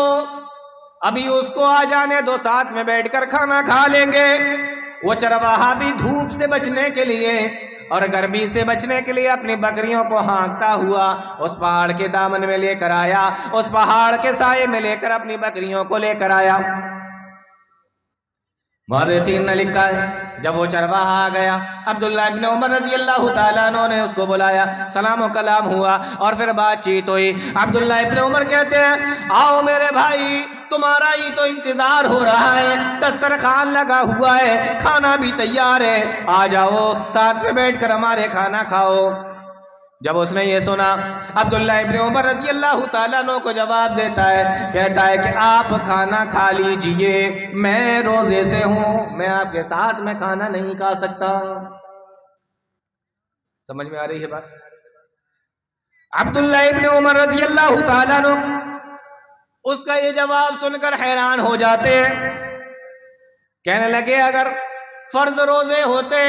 Speaker 1: ابھی اس کو آ جانے دو، ساتھ میں بیٹھ کر کھانا کھا لیں گے۔ وہ چرواہا بھی دھوپ سے بچنے کے لیے اور گرمی سے بچنے کے لیے اپنی بکریوں کو ہانکتا ہوا اس پہاڑ کے دامن میں لے کر آیا، اس پہاڑ کے سائے میں لے کر اپنی بکریوں کو لے کر آیا۔ مورخین نے لکھا ہے جب وہ چرواہا آ گیا، عبداللہ ابن عمر رضی اللہ تعالیٰ عنہ نے اس کو بلایا، سلام و کلام ہوا اور پھر بات چیت ہوئی۔ عبداللہ ابن عمر کہتے ہیں آؤ میرے بھائی، تمہارا ہی تو انتظار ہو رہا ہے، دسترخوان لگا ہوا ہے، کھانا بھی تیار ہے، آ جاؤ ساتھ میں بیٹھ کر ہمارے کھانا کھاؤ۔ جب اس نے یہ سنا، عبداللہ ابن عمر رضی اللہ تعالیٰ عنہ کو جواب دیتا ہے، کہتا ہے کہ آپ کھانا کھا لیجئے، میں روزے سے ہوں، میں آپ کے ساتھ میں کھانا نہیں کھا سکتا۔ سمجھ میں آ رہی ہے بات؟ عبداللہ ابن عمر رضی اللہ تعالیٰ عنہ اس کا یہ جواب سن کر حیران ہو جاتے ہیں، کہنے لگے اگر فرض روزے ہوتے،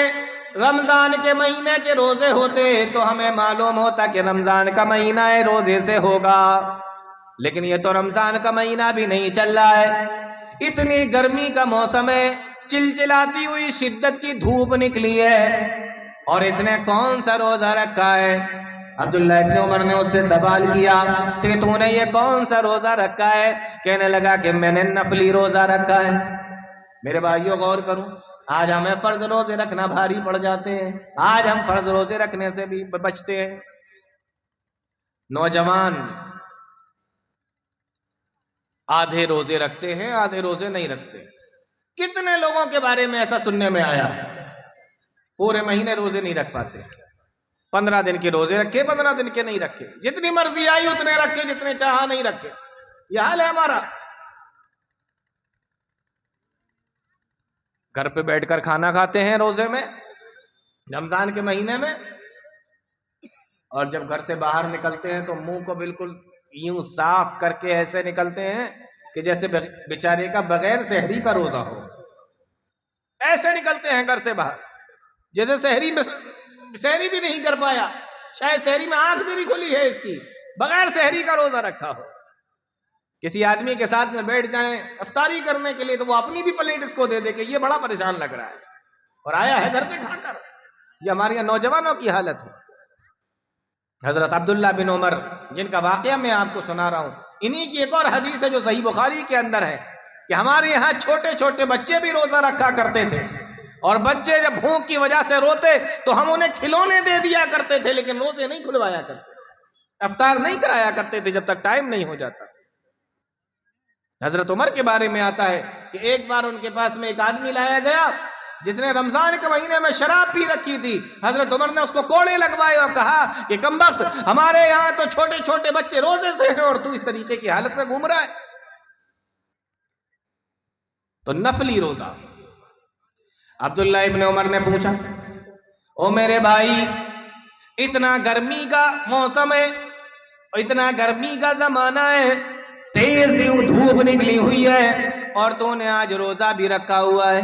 Speaker 1: رمضان کے مہینے کے روزے ہوتے تو ہمیں معلوم ہوتا کہ رمضان کا مہینہ ہے، روزے سے ہوگا، لیکن یہ تو رمضان کا مہینہ بھی نہیں چل رہا ہے، اتنی گرمی کا موسم ہے، چلچلاتی ہوئی شدت کی دھوپ نکلی ہے اور اس نے کون سا روزہ رکھا ہے؟ عبداللہ ابن عمر نے اس سے سوال کیا کہ تو نے یہ کون سا روزہ رکھا ہے؟ کہنے لگا کہ میں نے نفلی روزہ رکھا ہے۔ میرے بھائیوں غور کرو، آج ہمیں فرض روزے رکھنا بھاری پڑ جاتے ہیں، آج ہم فرض روزے رکھنے سے بھی بچتے ہیں۔ نوجوان آدھے روزے رکھتے ہیں، آدھے روزے نہیں رکھتے۔ کتنے لوگوں کے بارے میں ایسا سننے میں آیا پورے مہینے روزے نہیں رکھ پاتے، 15 دن کے روزے رکھے، 15 دن کے نہیں رکھے، جتنی مرضی آئی اتنے رکھے، جتنے چاہا نہیں رکھے۔ یہ حال ہے ہمارا۔ گھر پہ بیٹھ کر کھانا کھاتے ہیں روزے میں، رمضان کے مہینے میں، اور جب گھر سے باہر نکلتے ہیں تو منہ کو بالکل یوں صاف کر کے ایسے نکلتے ہیں کہ جیسے بیچارے کا بغیر سحری کا روزہ ہو، ایسے نکلتے ہیں گھر سے باہر جیسے سحری بھی نہیں کر پایا، شاید سحری میں آنکھ بھی نہیں کھلی ہے اس کی، بغیر سحری کا روزہ رکھا ہو۔ کسی آدمی کے ساتھ میں بیٹھ جائیں افطاری کرنے کے لیے تو وہ اپنی بھی پلیٹ اس کو دے دے کہ یہ بڑا پریشان لگ رہا ہے اور آیا ہے گھر سے کھا کر. یہ ہمارے یہاں نوجوانوں کی حالت ہے. حضرت عبداللہ بن عمر جن کا واقعہ میں آپ کو سنا رہا ہوں، انہی کی ایک اور حدیث ہے جو صحیح بخاری کے اندر ہے کہ ہمارے یہاں چھوٹے چھوٹے بچے بھی روزہ رکھا کرتے تھے، اور بچے جب بھوک کی وجہ سے روتے تو ہم انہیں کھلونے دے دیا کرتے تھے، لیکن روزے نہیں کھلوایا کرتے، افطار نہیں کرایا کرتے تھے جب تک ٹائم نہیں ہو جاتا. حضرت عمر کے بارے میں آتا ہے کہ ایک بار ان کے پاس میں ایک آدمی لایا گیا جس نے رمضان کے مہینے میں شراب پی رکھی تھی. حضرت عمر نے اس کو کوڑے لگوائے اور کہا کہ کمبخت، ہمارے یہاں تو چھوٹے چھوٹے بچے روزے سے ہیں اور تو اس طریقے کی حالت میں گھوم رہا ہے. تو نفلی روزہ. عبداللہ ابن عمر نے پوچھا، او میرے بھائی، اتنا گرمی کا موسم ہے، اتنا گرمی کا زمانہ ہے، تیز دھوپ نکلی ہوئی ہے اور تو نے آج روزہ بھی رکھا ہوا ہے،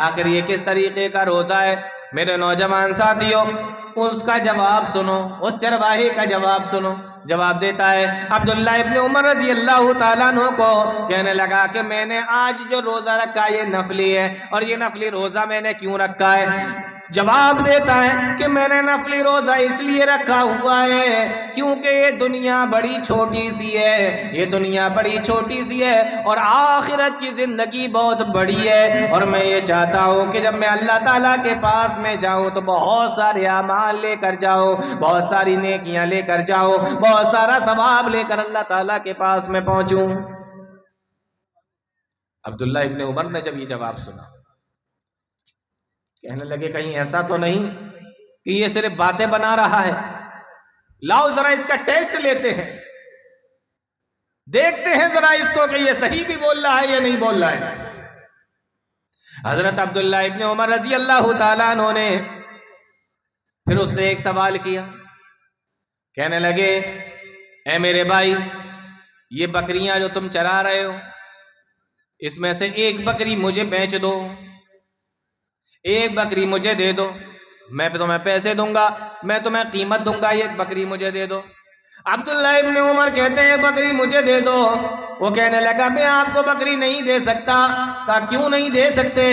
Speaker 1: آخر یہ کس طریقے کا روزہ ہے؟ میرے نوجوان ساتھیوں، اس کا جواب سنو، اس چرواہے کا جواب سنو. جواب دیتا ہے عبداللہ ابن عمر رضی اللہ تعالیٰ عنہ کو، کہنے لگا کہ میں نے آج جو روزہ رکھا یہ نفلی ہے. اور یہ نفلی روزہ میں نے کیوں رکھا ہے؟ جواب دیتا ہے کہ میں نے نفلی روزہ اس لیے رکھا ہوا ہے کیونکہ یہ دنیا بڑی چھوٹی سی ہے، یہ دنیا بڑی چھوٹی سی ہے اور آخرت کی زندگی بہت بڑی ہے، اور میں یہ چاہتا ہوں کہ جب میں اللہ تعالیٰ کے پاس میں جاؤں تو بہت سارے اعمال لے کر جاؤں، بہت ساری نیکیاں لے کر جاؤں، بہت سارا ثواب لے کر اللہ تعالیٰ کے پاس میں پہنچوں. عبداللہ ابن عمر نے جب یہ جواب سنا، کہنے لگے کہیں ایسا تو نہیں کہ یہ صرف باتیں بنا رہا ہے، لاؤ ذرا اس کا ٹیسٹ لیتے ہیں، دیکھتے ہیں ذرا اس کو کہ یہ صحیح بھی بول رہا ہے یا نہیں بول رہا ہے. حضرت عبداللہ ابن عمر رضی اللہ تعالیٰ عنہ نے پھر اس سے ایک سوال کیا. کہنے لگے اے میرے بھائی، یہ بکریاں جو تم چرا رہے ہو اس میں سے ایک بکری مجھے بیچ دو، ایک بکری مجھے دے دو، میں تمہیں پیسے دوں گا، میں تمہیں قیمت دوں گا، ایک بکری مجھے دے دو. عبداللہ ابن عمر کہتے ہیں بکری مجھے دے دو. وہ کہنے لگا میں آپ کو بکری نہیں دے سکتا. کہا کیوں نہیں دے سکتے؟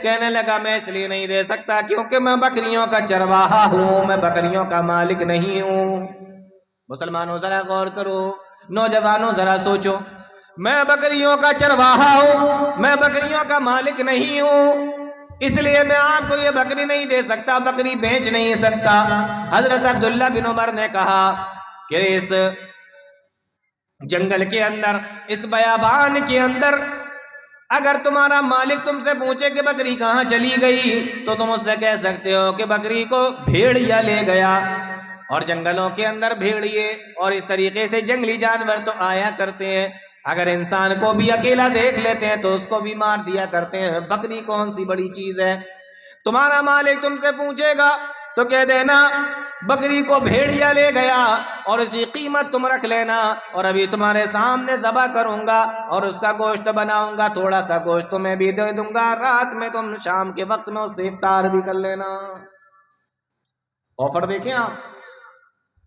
Speaker 1: کہنے لگا میں اس لیے نہیں دے سکتا کیونکہ میں بکریوں کا چرواہا ہوں، میں بکریوں کا مالک نہیں ہوں. مسلمانوں ذرا غور کرو، نوجوانوں ذرا سوچو، میں بکریوں کا چرواہا ہوں، میں بکریوں کا مالک نہیں ہوں، اس لیے میں آپ کو یہ بکری نہیں دے سکتا، بکری بیچ نہیں سکتا. حضرت عبداللہ بن عمر نے کہا کہ اس جنگل کے اندر، اس بیابان کے اندر اگر تمہارا مالک تم سے پوچھے کہ بکری کہاں چلی گئی تو تم اس سے کہہ سکتے ہو کہ بکری کو بھیڑیا لے گیا. اور جنگلوں کے اندر بھیڑیے اور اس طریقے سے جنگلی جانور تو آیا کرتے ہیں، اگر انسان کو بھی اکیلا دیکھ لیتے ہیں تو اس کو بھی مار دیا کرتے ہیں، بکری کون سی بڑی چیز ہے؟ تمہارا مالک تم سے پوچھے گا تو کہہ دینا بکری کو بھیڑیا لے گیا اور اسی قیمت تم رکھ لینا، اور ابھی تمہارے سامنے ذبح کروں گا اور اس کا گوشت بناؤں گا، تھوڑا سا گوشت تمہیں بھی دے دوں گا، رات میں تم شام کے وقت میں اس سے افطار بھی کر لینا. آفر دیکھیں، آپ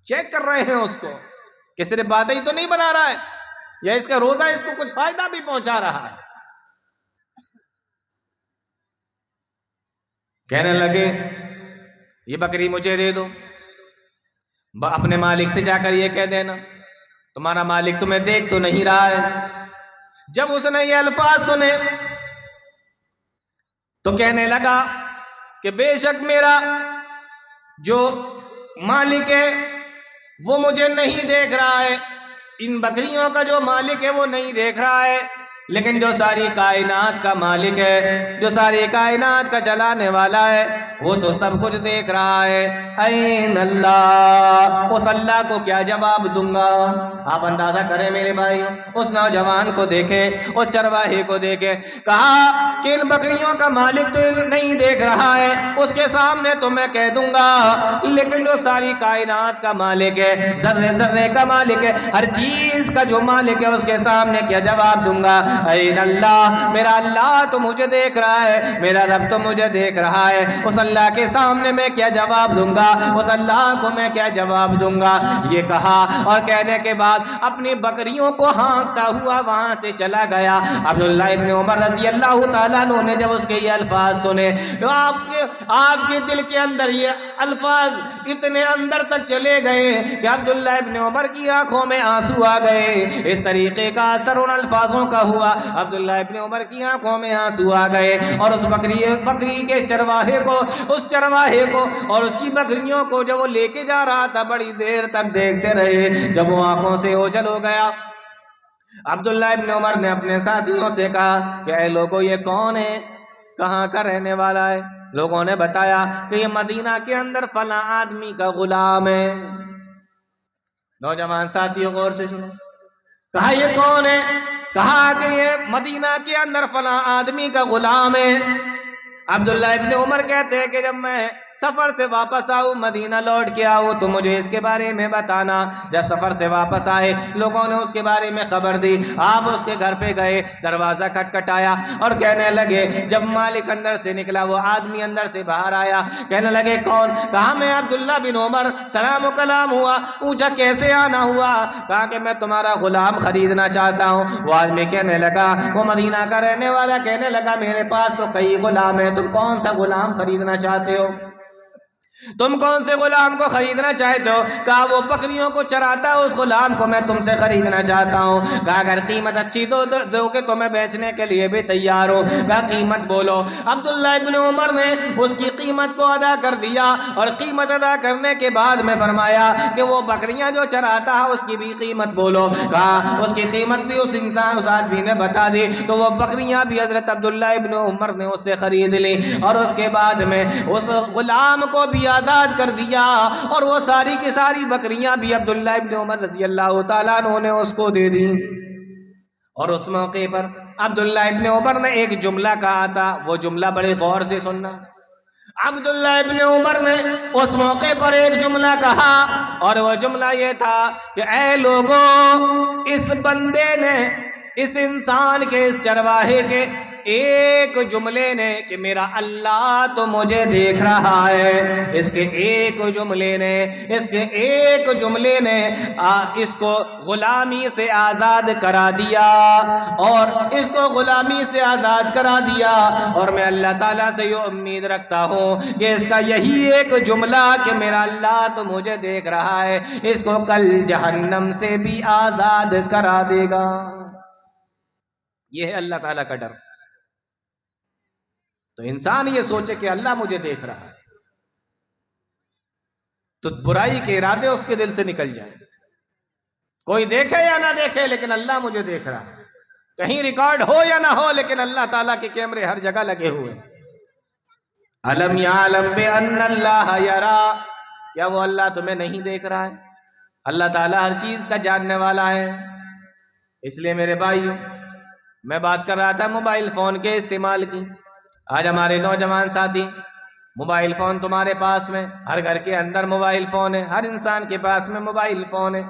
Speaker 1: چیک کر رہے ہیں اس کو کہ صرف باتیں ہی تو نہیں بنا رہا ہے یا اس کا روزہ اس کو کچھ فائدہ بھی پہنچا رہا ہے. کہنے لگے یہ بکری مجھے دے دو. اپنے مالک سے جا کر یہ کہہ دینا تمہارا مالک تمہیں دیکھ تو نہیں رہا ہے. جب اس نے یہ الفاظ سنے تو کہنے لگا کہ بے شک میرا جو مالک ہے وہ مجھے نہیں دیکھ رہا ہے، ان بکریوں کا جو مالک ہے وہ نہیں دیکھ رہا ہے، لیکن جو ساری کائنات کا مالک ہے، جو ساری کائنات کا چلانے والا ہے، وہ تو سب کچھ دیکھ رہا ہے. این اللہ، اس اللہ کو کیا جواب دوں گا؟ آپ اندازہ کریں میرے بھائی، اس نوجوان کو دیکھیں، اس چرواہے کو دیکھیں، کہا کہ ان بکریوں کا مالک تو نہیں دیکھ رہا ہے، اس کے سامنے تو میں کہہ دوں گا، لیکن جو ساری کائنات کا مالک ہے، ذرے ذرے کا مالک ہے، ہر چیز کا جو مالک ہے اس کے سامنے کیا جواب دوں گا؟ این اللہ، میرا اللہ تو مجھے دیکھ رہا ہے، میرا رب تو مجھے دیکھ رہا ہے، اس اللہ کے سامنے میں کیا جواب دوں گا، اس اللہ کو میں کیا جواب دوں گا؟ یہ کہا اور کہنے کے بعد اپنی بکریوں کو ہانکتا ہوا وہاں سے چلا گیا۔ عبداللہ ابن عمر رضی اللہ تعالیٰ عنہ نے جب اس کے یہ الفاظ سنے تو آپ کے دل کے اندر یہ الفاظ اتنے اندر تک چلے گئے کہ عبداللہ ابن عمر کی آنکھوں میں آنسو آ گئے۔ اس طریقے کا اثر ان الفاظوں کا ہوا، عبداللہ ابن عمر کی آنکھوں میں آنسو آ گئے، اور اس بکری کے چرواہے کو، اس چرواہے کو اور اس کی بکریوں کو جب وہ لے کے جا رہا تھا بڑی دیر تک دیکھتے رہے۔ جب وہ آنکھوں سے اوجھل ہو گیا، عبداللہ ابن عمر نے اپنے ساتھیوں سے کہا کہ اے لوگوں یہ کون ہے، کہاں کا رہنے والا ہے؟ لوگوں نے بتایا کہ یہ مدینہ کے اندر فلاں آدمی کا غلام ہے۔ نوجوان ساتھیوں غور سے سنو، کہا یہ کون ہے؟ کہا کہ یہ مدینہ کے اندر فلاں آدمی کا غلام ہے۔ عبداللہ ابن عمر کہتے ہیں کہ جب میں سفر سے واپس آؤں، مدینہ لوٹ کے آؤں تو مجھے اس کے بارے میں بتانا۔ جب سفر سے واپس آئے، لوگوں نے اس کے بارے میں خبر دی، آپ اس کے گھر پہ گئے، دروازہ کھٹکھٹایا اور کہنے لگے، جب مالک اندر سے نکلا، وہ آدمی اندر سے باہر آیا، کہنے لگے کون؟ کہا میں عبداللہ بن عمر، سلام و کلام ہوا، پوچھا کیسے آنا ہوا؟ کہا کہ میں تمہارا غلام خریدنا چاہتا ہوں۔ وہ آدمی کہنے لگا، وہ مدینہ کا رہنے والا کہنے لگا، میرے پاس تو کئی غلام ہیں، تم کون سا غلام خریدنا چاہتے ہو؟ تم کون سے غلام کو خریدنا چاہتے ہو؟ کہا وہ بکریوں کو چراتا ہے، اس غلام کو میں تم سے خریدنا چاہتا ہوں۔ کہا اگر قیمت اچھی دو کہ تو میں بیچنے کے لیے بھی تیار ہوں۔ کہا قیمت بولو۔ عبداللہ ابن عمر نے اس کی قیمت کو ادا کر دیا، اور قیمت ادا کرنے کے بعد میں فرمایا کہ وہ بکریاں جو چراتا ہے اس کی بھی قیمت بولو۔ کہا اس کی قیمت بھی اس آدمی نے بتا دی، تو وہ بکریاں بھی حضرت عبداللہ ابن عمر نے اس سے خرید لی، اور اس کے بعد میں اس غلام کو بھی آزاد کر دیا، اور وہ ساری کی ساری بکریاں بھی عبداللہ ابن عمر رضی اللہ تعالیٰ عنہ نے اس کو دے دی۔ اور اس موقع پر عبداللہ ابن عمر نے ایک جملہ کہا تھا، وہ جملہ بڑے غور سے سننا۔ عبداللہ ابن عمر نے اس موقع پر ایک جملہ کہا، اور وہ جملہ یہ تھا کہ اے لوگوں، اس بندے نے، اس انسان کے، اس چرواہے کے ایک جملے نے کہ میرا اللہ تو مجھے دیکھ رہا ہے، اس کے ایک جملے نے، اس کے ایک جملے نے اس کو غلامی سے آزاد کرا دیا، اور اس کو غلامی سے آزاد کرا دیا۔ اور میں اللہ تعالیٰ سے یہ امید رکھتا ہوں کہ اس کا یہی ایک جملہ کہ میرا اللہ تو مجھے دیکھ رہا ہے، اس کو کل جہنم سے بھی آزاد کرا دے گا۔ یہ ہے اللہ تعالیٰ کا ڈر۔ تو انسان یہ سوچے کہ اللہ مجھے دیکھ رہا ہے تو برائی کے ارادے اس کے دل سے نکل جائیں۔ کوئی دیکھے یا نہ دیکھے لیکن اللہ مجھے دیکھ رہا ہے، کہیں ریکارڈ ہو یا نہ ہو لیکن اللہ تعالیٰ کے کیمرے ہر جگہ لگے ہوئے۔ الم یعلم بان اللہ یرا، کیا وہ اللہ تمہیں نہیں دیکھ رہا ہے؟ اللہ تعالیٰ ہر چیز کا جاننے والا ہے۔ اس لیے میرے بھائیو، میں بات کر رہا تھا موبائل فون کے استعمال کی۔ آج ہمارے نوجوان ساتھی، موبائل فون تمہارے پاس میں، ہر گھر کے اندر موبائل فون ہے، ہر انسان کے پاس میں موبائل فون ہے۔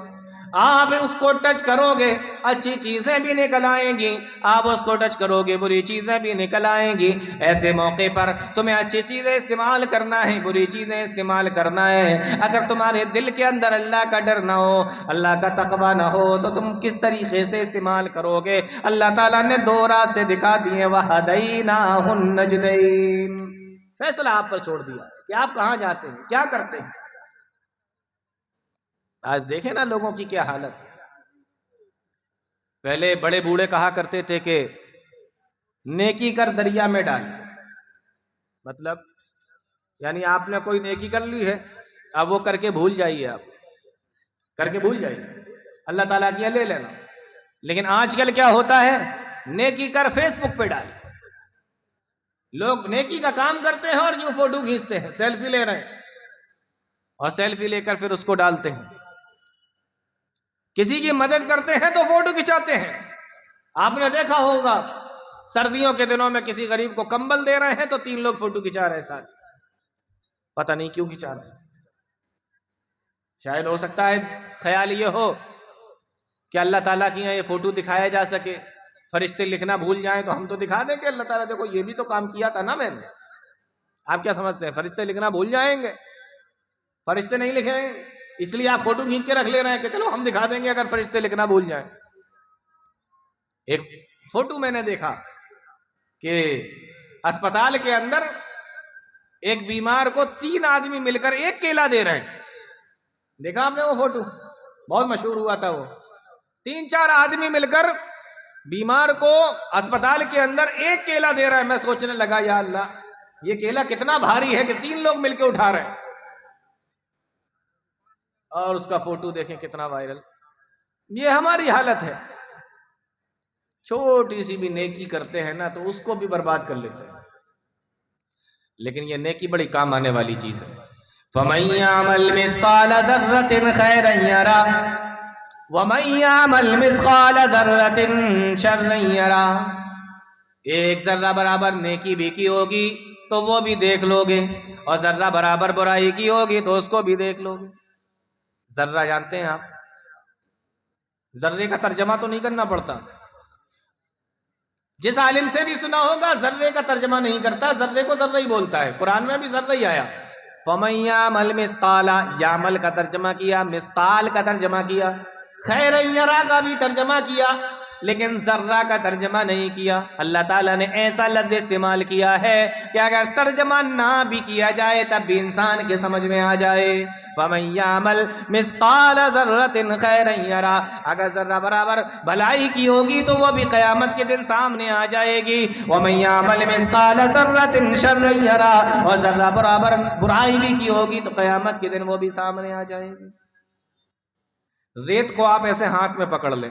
Speaker 1: آپ اس کو ٹچ کرو گے اچھی چیزیں بھی نکل آئیں گی، آپ اس کو ٹچ کرو گے بری چیزیں بھی نکل آئیں گی۔ ایسے موقع پر تمہیں اچھی چیزیں استعمال کرنا ہے، بری چیزیں استعمال کرنا ہے۔ اگر تمہارے دل کے اندر اللہ کا ڈر نہ ہو، اللہ کا تقوی نہ ہو، تو تم کس طریقے سے استعمال کرو گے؟ اللہ تعالیٰ نے دو راستے دکھا دیے، وَهَدَيْنَاهُ النَّجْدَيْنِ، فیصلہ آپ پر چھوڑ دیا کہ آپ کہاں جاتے ہیں، کیا کرتے ہیں۔ آج دیکھیں نا لوگوں کی کیا حالت ہے۔ پہلے بڑے بوڑھے کہا کرتے تھے کہ نیکی کر دریا میں ڈال، مطلب یعنی آپ نے کوئی نیکی کر لی ہے، اب وہ کر کے بھول جائیے، آپ کر کے بھول جائیے، اللہ تعالیٰ کیا لے لینا۔ لیکن آج کل کیا ہوتا ہے، نیکی کر فیس بک پہ ڈال، لوگ نیکی کا کام کرتے ہیں اور یوں فوٹو کھینچتے ہیں، سیلفی لے رہے ہیں، اور سیلفی لے کر پھر اس کو ڈالتے ہیں۔ کسی کی مدد کرتے ہیں تو فوٹو کھنچاتے ہیں۔ آپ نے دیکھا ہوگا سردیوں کے دنوں میں کسی غریب کو کمبل دے رہے ہیں تو 3 لوگ فوٹو کھنچا رہے ہیں ساتھ، پتہ نہیں کیوں کھنچا رہے ہیں۔ شاید ہو سکتا ہے خیال یہ ہو کہ اللہ تعالیٰ کی یہاں یہ فوٹو دکھایا جا سکے، فرشتے لکھنا بھول جائیں تو ہم تو دکھا دیں کہ اللہ تعالیٰ دیکھو یہ بھی تو کام کیا تھا نا میں نے. آپ کیا سمجھتے ہیں فرشتے لکھنا بھول جائیں گے؟ فرشتے نہیں لکھیں گے، اس لیے آپ فوٹو کھینچ کے رکھ لے رہے ہیں کہ چلو ہم دکھا دیں گے اگر فرشتے لکھنا بھول جائیں. ایک فوٹو میں نے دیکھا کہ اسپتال کے اندر ایک بیمار کو 3 آدمی مل کر ایک کیلا دے رہے ہیں. دیکھا آپ نے وہ فوٹو؟ بہت مشہور ہوا تھا وہ. 3-4 آدمی مل کر بیمار کو اسپتال کے اندر ایک کیلا دے رہا ہے. میں سوچنے لگا یا اللہ یہ کیلا کتنا بھاری ہے کہ 3 لوگ مل کے اٹھا رہے ہیں. اور اس کا فوٹو دیکھیں کتنا وائرل. یہ ہماری حالت ہے، چھوٹی سی بھی نیکی کرتے ہیں نا تو اس کو بھی برباد کر لیتے ہیں. لیکن یہ نیکی بڑی کام آنے والی چیز ہے. فَمَن يَعْمَلْ مِثْقَالَ ذَرَّةٍ خَيْرًا يَرَهُ وَمَن يَعْمَلْ مِثْقَالَ ذَرَّةٍ شَرًّا يَرَهُ. ایک ذرہ برابر نیکی بھی کی ہوگی تو وہ بھی دیکھ لو گے، اور ذرہ برابر برائی کی ہوگی تو اس کو بھی دیکھ لو گے. ذرہ جانتے ہیں آپ؟ ذرے کا ترجمہ تو نہیں کرنا پڑتا. جس عالم سے بھی سنا ہوگا ذرے کا ترجمہ نہیں کرتا، ذرے کو ذرہ ہی بولتا ہے. قرآن میں بھی ذرہ ہی آیا. فَمَن يَعْمَلْ مِثْقَالَ، یعمل کا ترجمہ کیا، مثقال کا ترجمہ کیا، خیرًا یرا کا بھی ترجمہ کیا، لیکن ذرہ کا ترجمہ نہیں کیا. اللہ تعالیٰ نے ایسا لفظ استعمال کیا ہے کہ اگر ترجمہ نہ بھی کیا جائے تب بھی انسان کے سمجھ میں آ جائے. فَمَن يَعْمَلْ مِثْقَالَ ذَرَّةٍ خَيْرًا يَرَهُ، اگر ذرہ برابر بھلائی کی ہوگی تو وہ بھی قیامت کے دن سامنے آ جائے گی. وَمَن يَعْمَلْ مِثْقَالَ ذَرَّةٍ شَرًّا يَرَهُ، اور ذرہ برابر برائی بھی کی ہوگی تو قیامت کے دن وہ بھی سامنے آ جائے گی. ریت کو آپ ایسے ہاتھ میں پکڑ لیں،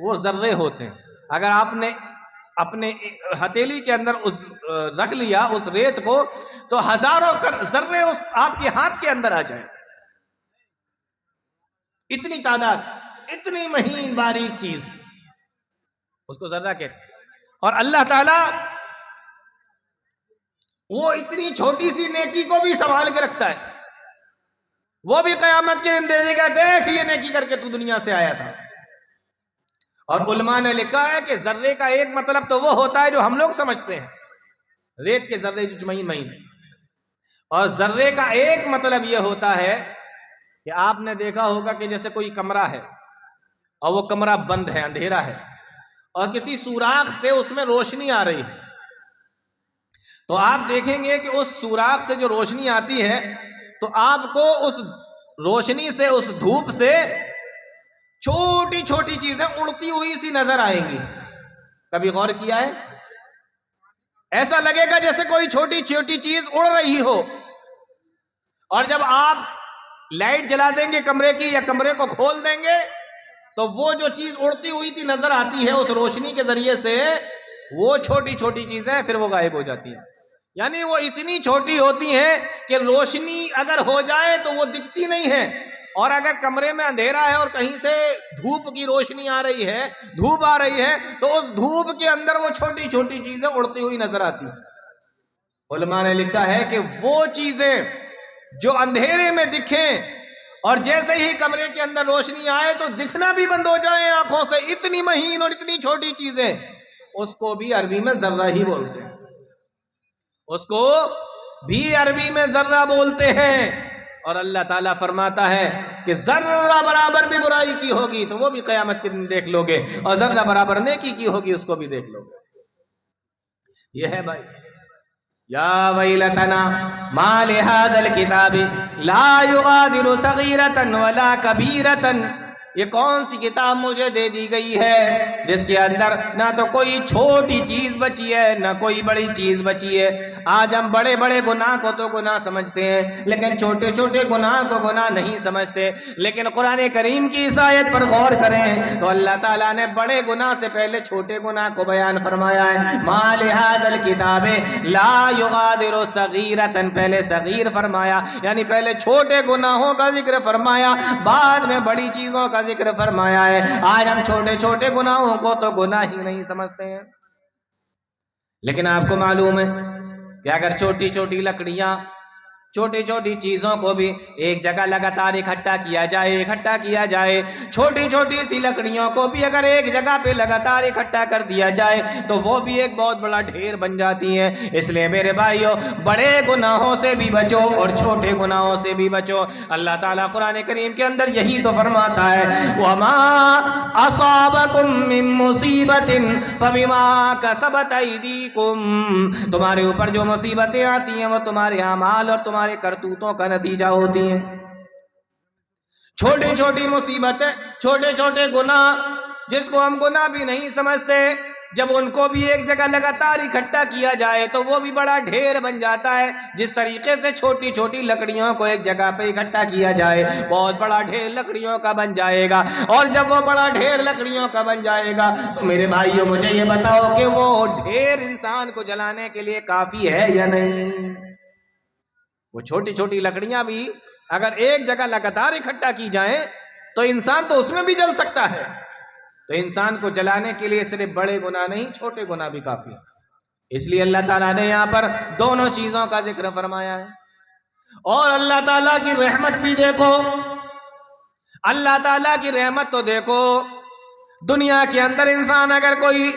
Speaker 1: وہ ذرے ہوتے ہیں. اگر آپ نے اپنے ہتھیلی کے اندر رکھ لیا اس ریت کو تو ہزاروں ذرے اس آپ کے ہاتھ کے اندر آ جائیں. اتنی تعداد، اتنی مہین باریک چیز، اس کو ذرہ کہتے ہیں. اور اللہ تعالیٰ وہ اتنی چھوٹی سی نیکی کو بھی سنبھال کے رکھتا ہے. وہ بھی قیامت کے دن دے دے گا، دیکھ یہ نیکی کر کے تو دنیا سے آیا تھا. اور علماء نے لکھا ہے کہ ذرے کا ایک مطلب تو وہ ہوتا ہے جو ہم لوگ سمجھتے ہیں، ریت کے ذرے جو مہین. اور ذرے کا ایک مطلب یہ ہوتا ہے کہ آپ نے دیکھا ہوگا کہ جیسے کوئی کمرہ ہے اور وہ کمرہ بند ہے، اندھیرا ہے، اور کسی سوراخ سے اس میں روشنی آ رہی ہے، تو آپ دیکھیں گے کہ اس سوراخ سے جو روشنی آتی ہے تو آپ کو اس روشنی سے، اس دھوپ سے چھوٹی چھوٹی چیزیں اڑتی ہوئی سی نظر آئیں گی. کبھی غور کیا ہے؟ ایسا لگے گا جیسے کوئی چھوٹی چھوٹی چیز اڑ رہی ہو. اور جب آپ لائٹ جلا دیں گے کمرے کی یا کمرے کو کھول دیں گے تو وہ جو چیز اڑتی ہوئی تھی نظر آتی ہے اس روشنی کے ذریعے سے، وہ چھوٹی چھوٹی چیزیں پھر وہ غائب ہو جاتی ہیں. یعنی وہ اتنی چھوٹی ہوتی ہیں کہ روشنی اگر ہو جائے تو وہ دکھتی نہیں ہے، اور اگر کمرے میں اندھیرا ہے اور کہیں سے دھوپ کی روشنی آ رہی ہے، دھوپ آ رہی ہے، تو اس دھوپ کے اندر وہ چھوٹی چھوٹی چیزیں اڑتی ہوئی نظر آتی ہیں. علماء نے لکھا ہے کہ وہ چیزیں جو اندھیرے میں دکھیں اور جیسے ہی کمرے کے اندر روشنی آئے تو دکھنا بھی بند ہو جائے آنکھوں سے، اتنی مہین اور اتنی چھوٹی چیزیں، اس کو بھی عربی میں ذرہ ہی بولتے ہیں. اس کو بھی عربی میں ذرہ بولتے ہیں. اور اللہ تعالیٰ فرماتا ہے کہ ذرہ برابر بھی برائی کی ہوگی تو وہ بھی قیامت کے دن دیکھ لو گے، اور ذرہ برابر نیکی کی ہوگی اس کو بھی دیکھ لو گے. یہ ہے بھائی. یا ویلتنا ما لہذا الکتاب لا یغادر صغیرۃ ولا کبیرۃ، یہ کون سی کتاب مجھے دے دی گئی ہے جس کے اندر نہ تو کوئی چھوٹی چیز بچی ہے نہ کوئی بڑی چیز بچی ہے. آج ہم بڑے بڑے گناہ کو تو گناہ سمجھتے ہیں لیکن چھوٹے چھوٹے گناہ کو گناہ نہیں سمجھتے. لیکن قرآن کریم کی اس آیت پر غور کریں تو اللہ تعالیٰ نے بڑے گناہ سے پہلے چھوٹے گناہ کو بیان فرمایا ہے. ما لہذا الکتاب لا یغادر صغیرۃ، پہلے صغیر فرمایا یعنی پہلے چھوٹے گناہوں کا ذکر فرمایا، بعد میں بڑی چیزوں کا ذکر فرمایا ہے. آج ہم چھوٹے چھوٹے گناہوں کو تو گناہ ہی نہیں سمجھتے ہیں. لیکن آپ کو معلوم ہے کہ اگر چھوٹی چھوٹی لکڑیاں چھوٹی چھوٹی چیزوں کو بھی ایک جگہ لگاتار اکٹھا کیا جائے چھوٹی چھوٹی سی لکڑیوں کو بھی اگر ایک جگہ پہ لگاتار اکٹھا کر دیا جائے تو وہ بھی ایک بہت بڑا ڈھیر بن جاتی ہیں. اس لیے میرے بھائیوں بڑے گناہوں سے بھی بچو اور چھوٹے گناہوں سے بھی بچو. اللہ تعالیٰ قرآن کریم کے اندر یہی تو فرماتا ہے وَمَا أَصَابَكُم مِّن مُّصِيبَةٍ فَبِمَا كَسَبَتْ أَيْدِيكُمْ. تمہارے اوپر جو مصیبتیں آتی ہیں وہ تمہارے اعمال اور تمہارے کرتوتوں کا نتیجہ ہوتی ہیں. چھوٹی چھوٹی مصیبتیں چھوٹے چھوٹے گناہ جس کو ہم گناہ بھی نہیں سمجھتے جب ان کو بھی ایک جگہ لگاتار اکٹھا کیا جائے تو وہ بھی بڑا ڈھیر بن جاتا ہے. جس طریقے سے چھوٹی چھوٹی لکڑیوں کو ایک جگہ پہ اکٹھا کیا جائے بہت بڑا ڈھیر لکڑیوں کا بن جائے گا. اور جب وہ بڑا ڈھیر لکڑیوں کا بن جائے گا تو میرے بھائیوں مجھے یہ بتاؤ کہ وہ ڈھیر انسان کو جلانے کے لیے کافی ہے یا نہیں؟ وہ چھوٹی چھوٹی لکڑیاں بھی اگر ایک جگہ لگاتار اکٹھا کی جائیں تو انسان تو اس میں بھی جل سکتا ہے. تو انسان کو جلانے کے لیے صرف بڑے گناہ نہیں چھوٹے گناہ بھی کافی ہیں. اس لیے اللہ تعالیٰ نے یہاں پر دونوں چیزوں کا ذکر فرمایا ہے. اور اللہ تعالیٰ کی رحمت بھی دیکھو, اللہ تعالیٰ کی رحمت تو دیکھو. دنیا کے اندر انسان اگر کوئی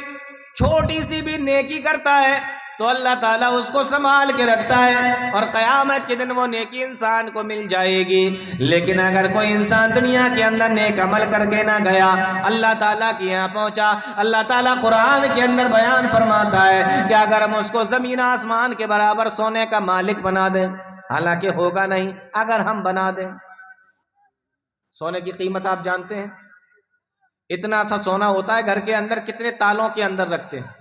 Speaker 1: چھوٹی سی بھی نیکی کرتا ہے تو اللہ تعالیٰ اس کو سنبھال کے رکھتا ہے اور قیامت کے دن وہ نیکی انسان کو مل جائے گی. لیکن اگر کوئی انسان دنیا کے اندر نیک عمل کر کے نہ گیا, اللہ تعالیٰ کے یہاں پہنچا, اللہ تعالیٰ قرآن کے اندر بیان فرماتا ہے کہ اگر ہم اس کو زمین آسمان کے برابر سونے کا مالک بنا دیں, حالانکہ ہوگا نہیں, اگر ہم بنا دیں. سونے کی قیمت آپ جانتے ہیں, اتنا سا سونا ہوتا ہے گھر کے اندر کتنے تالوں کے اندر رکھتے ہیں.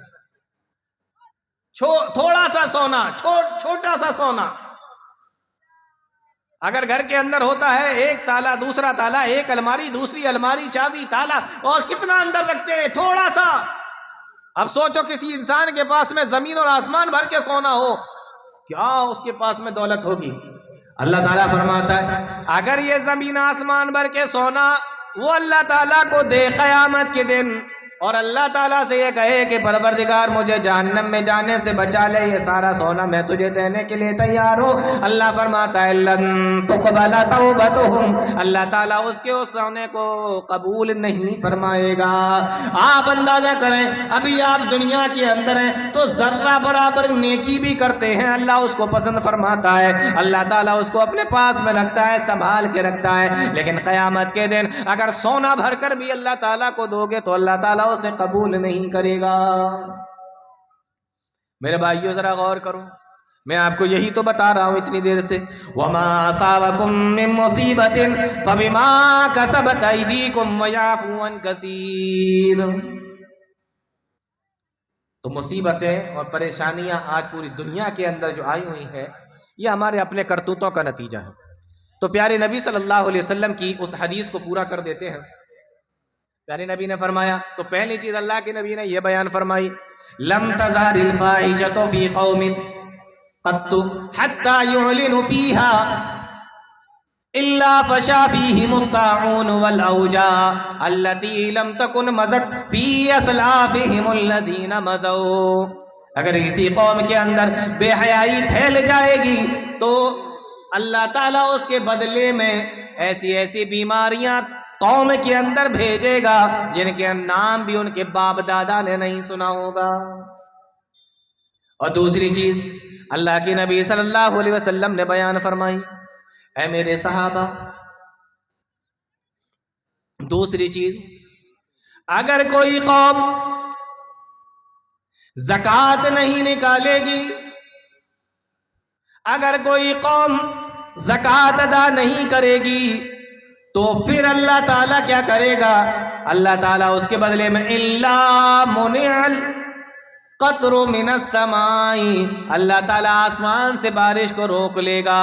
Speaker 1: تھوڑا سا سونا, چھوٹا سا سونا اگر گھر کے اندر ہوتا ہے, ایک تالا دوسرا تالا, ایک الماری دوسری الماری, چابی تالا, اور کتنا اندر رکھتے ہیں تھوڑا سا. اب سوچو کسی انسان کے پاس میں زمین اور آسمان بھر کے سونا ہو, کیا اس کے پاس میں دولت ہوگی؟ اللہ تعالیٰ فرماتا ہے اگر یہ زمین آسمان بھر کے سونا وہ اللہ تعالیٰ کو دے قیامت کے دن اور اللہ تعالیٰ سے یہ کہے کہ پروردگار مجھے جہنم میں جانے سے بچا لے, یہ سارا سونا میں تجھے دینے کے لیے تیار ہوں, اللہ فرماتا ہے لن تقبل توبتہم, اللہ تعالیٰ اس کے اس سونے کو قبول نہیں فرمائے گا. آپ اندازہ کریں ابھی آپ دنیا کے اندر ہیں تو ذرہ برابر نیکی بھی کرتے ہیں, اللہ اس کو پسند فرماتا ہے, اللہ تعالیٰ اس کو اپنے پاس میں رکھتا ہے, سنبھال کے رکھتا ہے. لیکن قیامت کے دن اگر سونا بھر کر بھی اللہ تعالیٰ کو دو گے تو اللہ تعالیٰ اسے قبول نہیں کرے گا. میرے بھائیو ذرا غور کرو, میں آپ کو یہی تو بتا رہا ہوں اتنی دیر سے. وَمَا أَصَابَكُم مِّن مُّصِيبَةٍ فَبِمَا كَسَبَتْ أَيْدِيكُمْ وَيَعْفُو عَن كَثِيرٍ. تو مصیبتیں اور پریشانیاں آج پوری دنیا کے اندر جو آئی ہوئی ہیں یہ ہمارے اپنے کرتوتوں کا نتیجہ ہے. تو پیارے نبی صلی اللہ علیہ وسلم کی اس حدیث کو پورا کر دیتے ہیں. پیارے نبی نے فرمایا, تو پہلی چیز اللہ کے نبی نے یہ بیان فرمائی, لم تزال الفاحشۃ فی قوم قط حتى يعلنوا فيها الا فشا فيهم الطاعون والاوجاع التي لم تكن مضت في اسلافهم الذين مضوا. اگر کسی قوم کے اندر بے حیائی پھیل جائے گی تو اللہ تعالیٰ اس کے بدلے میں ایسی ایسی بیماریاں قوم کے اندر بھیجے گا جن کے نام بھی ان کے باپ دادا نے نہیں سنا ہوگا. اور دوسری چیز اللہ کے نبی صلی اللہ علیہ وسلم نے بیان فرمائی, اے میرے صحابہ, دوسری چیز اگر کوئی قوم زکوٰۃ نہیں نکالے گی, اگر کوئی قوم زکوٰۃ ادا نہیں کرے گی تو پھر اللہ تعالیٰ کیا کرے گا؟ اللہ تعالیٰ اس کے بدلے میں الا منع القطر من السماء, اللہ تعالیٰ آسمان سے بارش کو روک لے گا.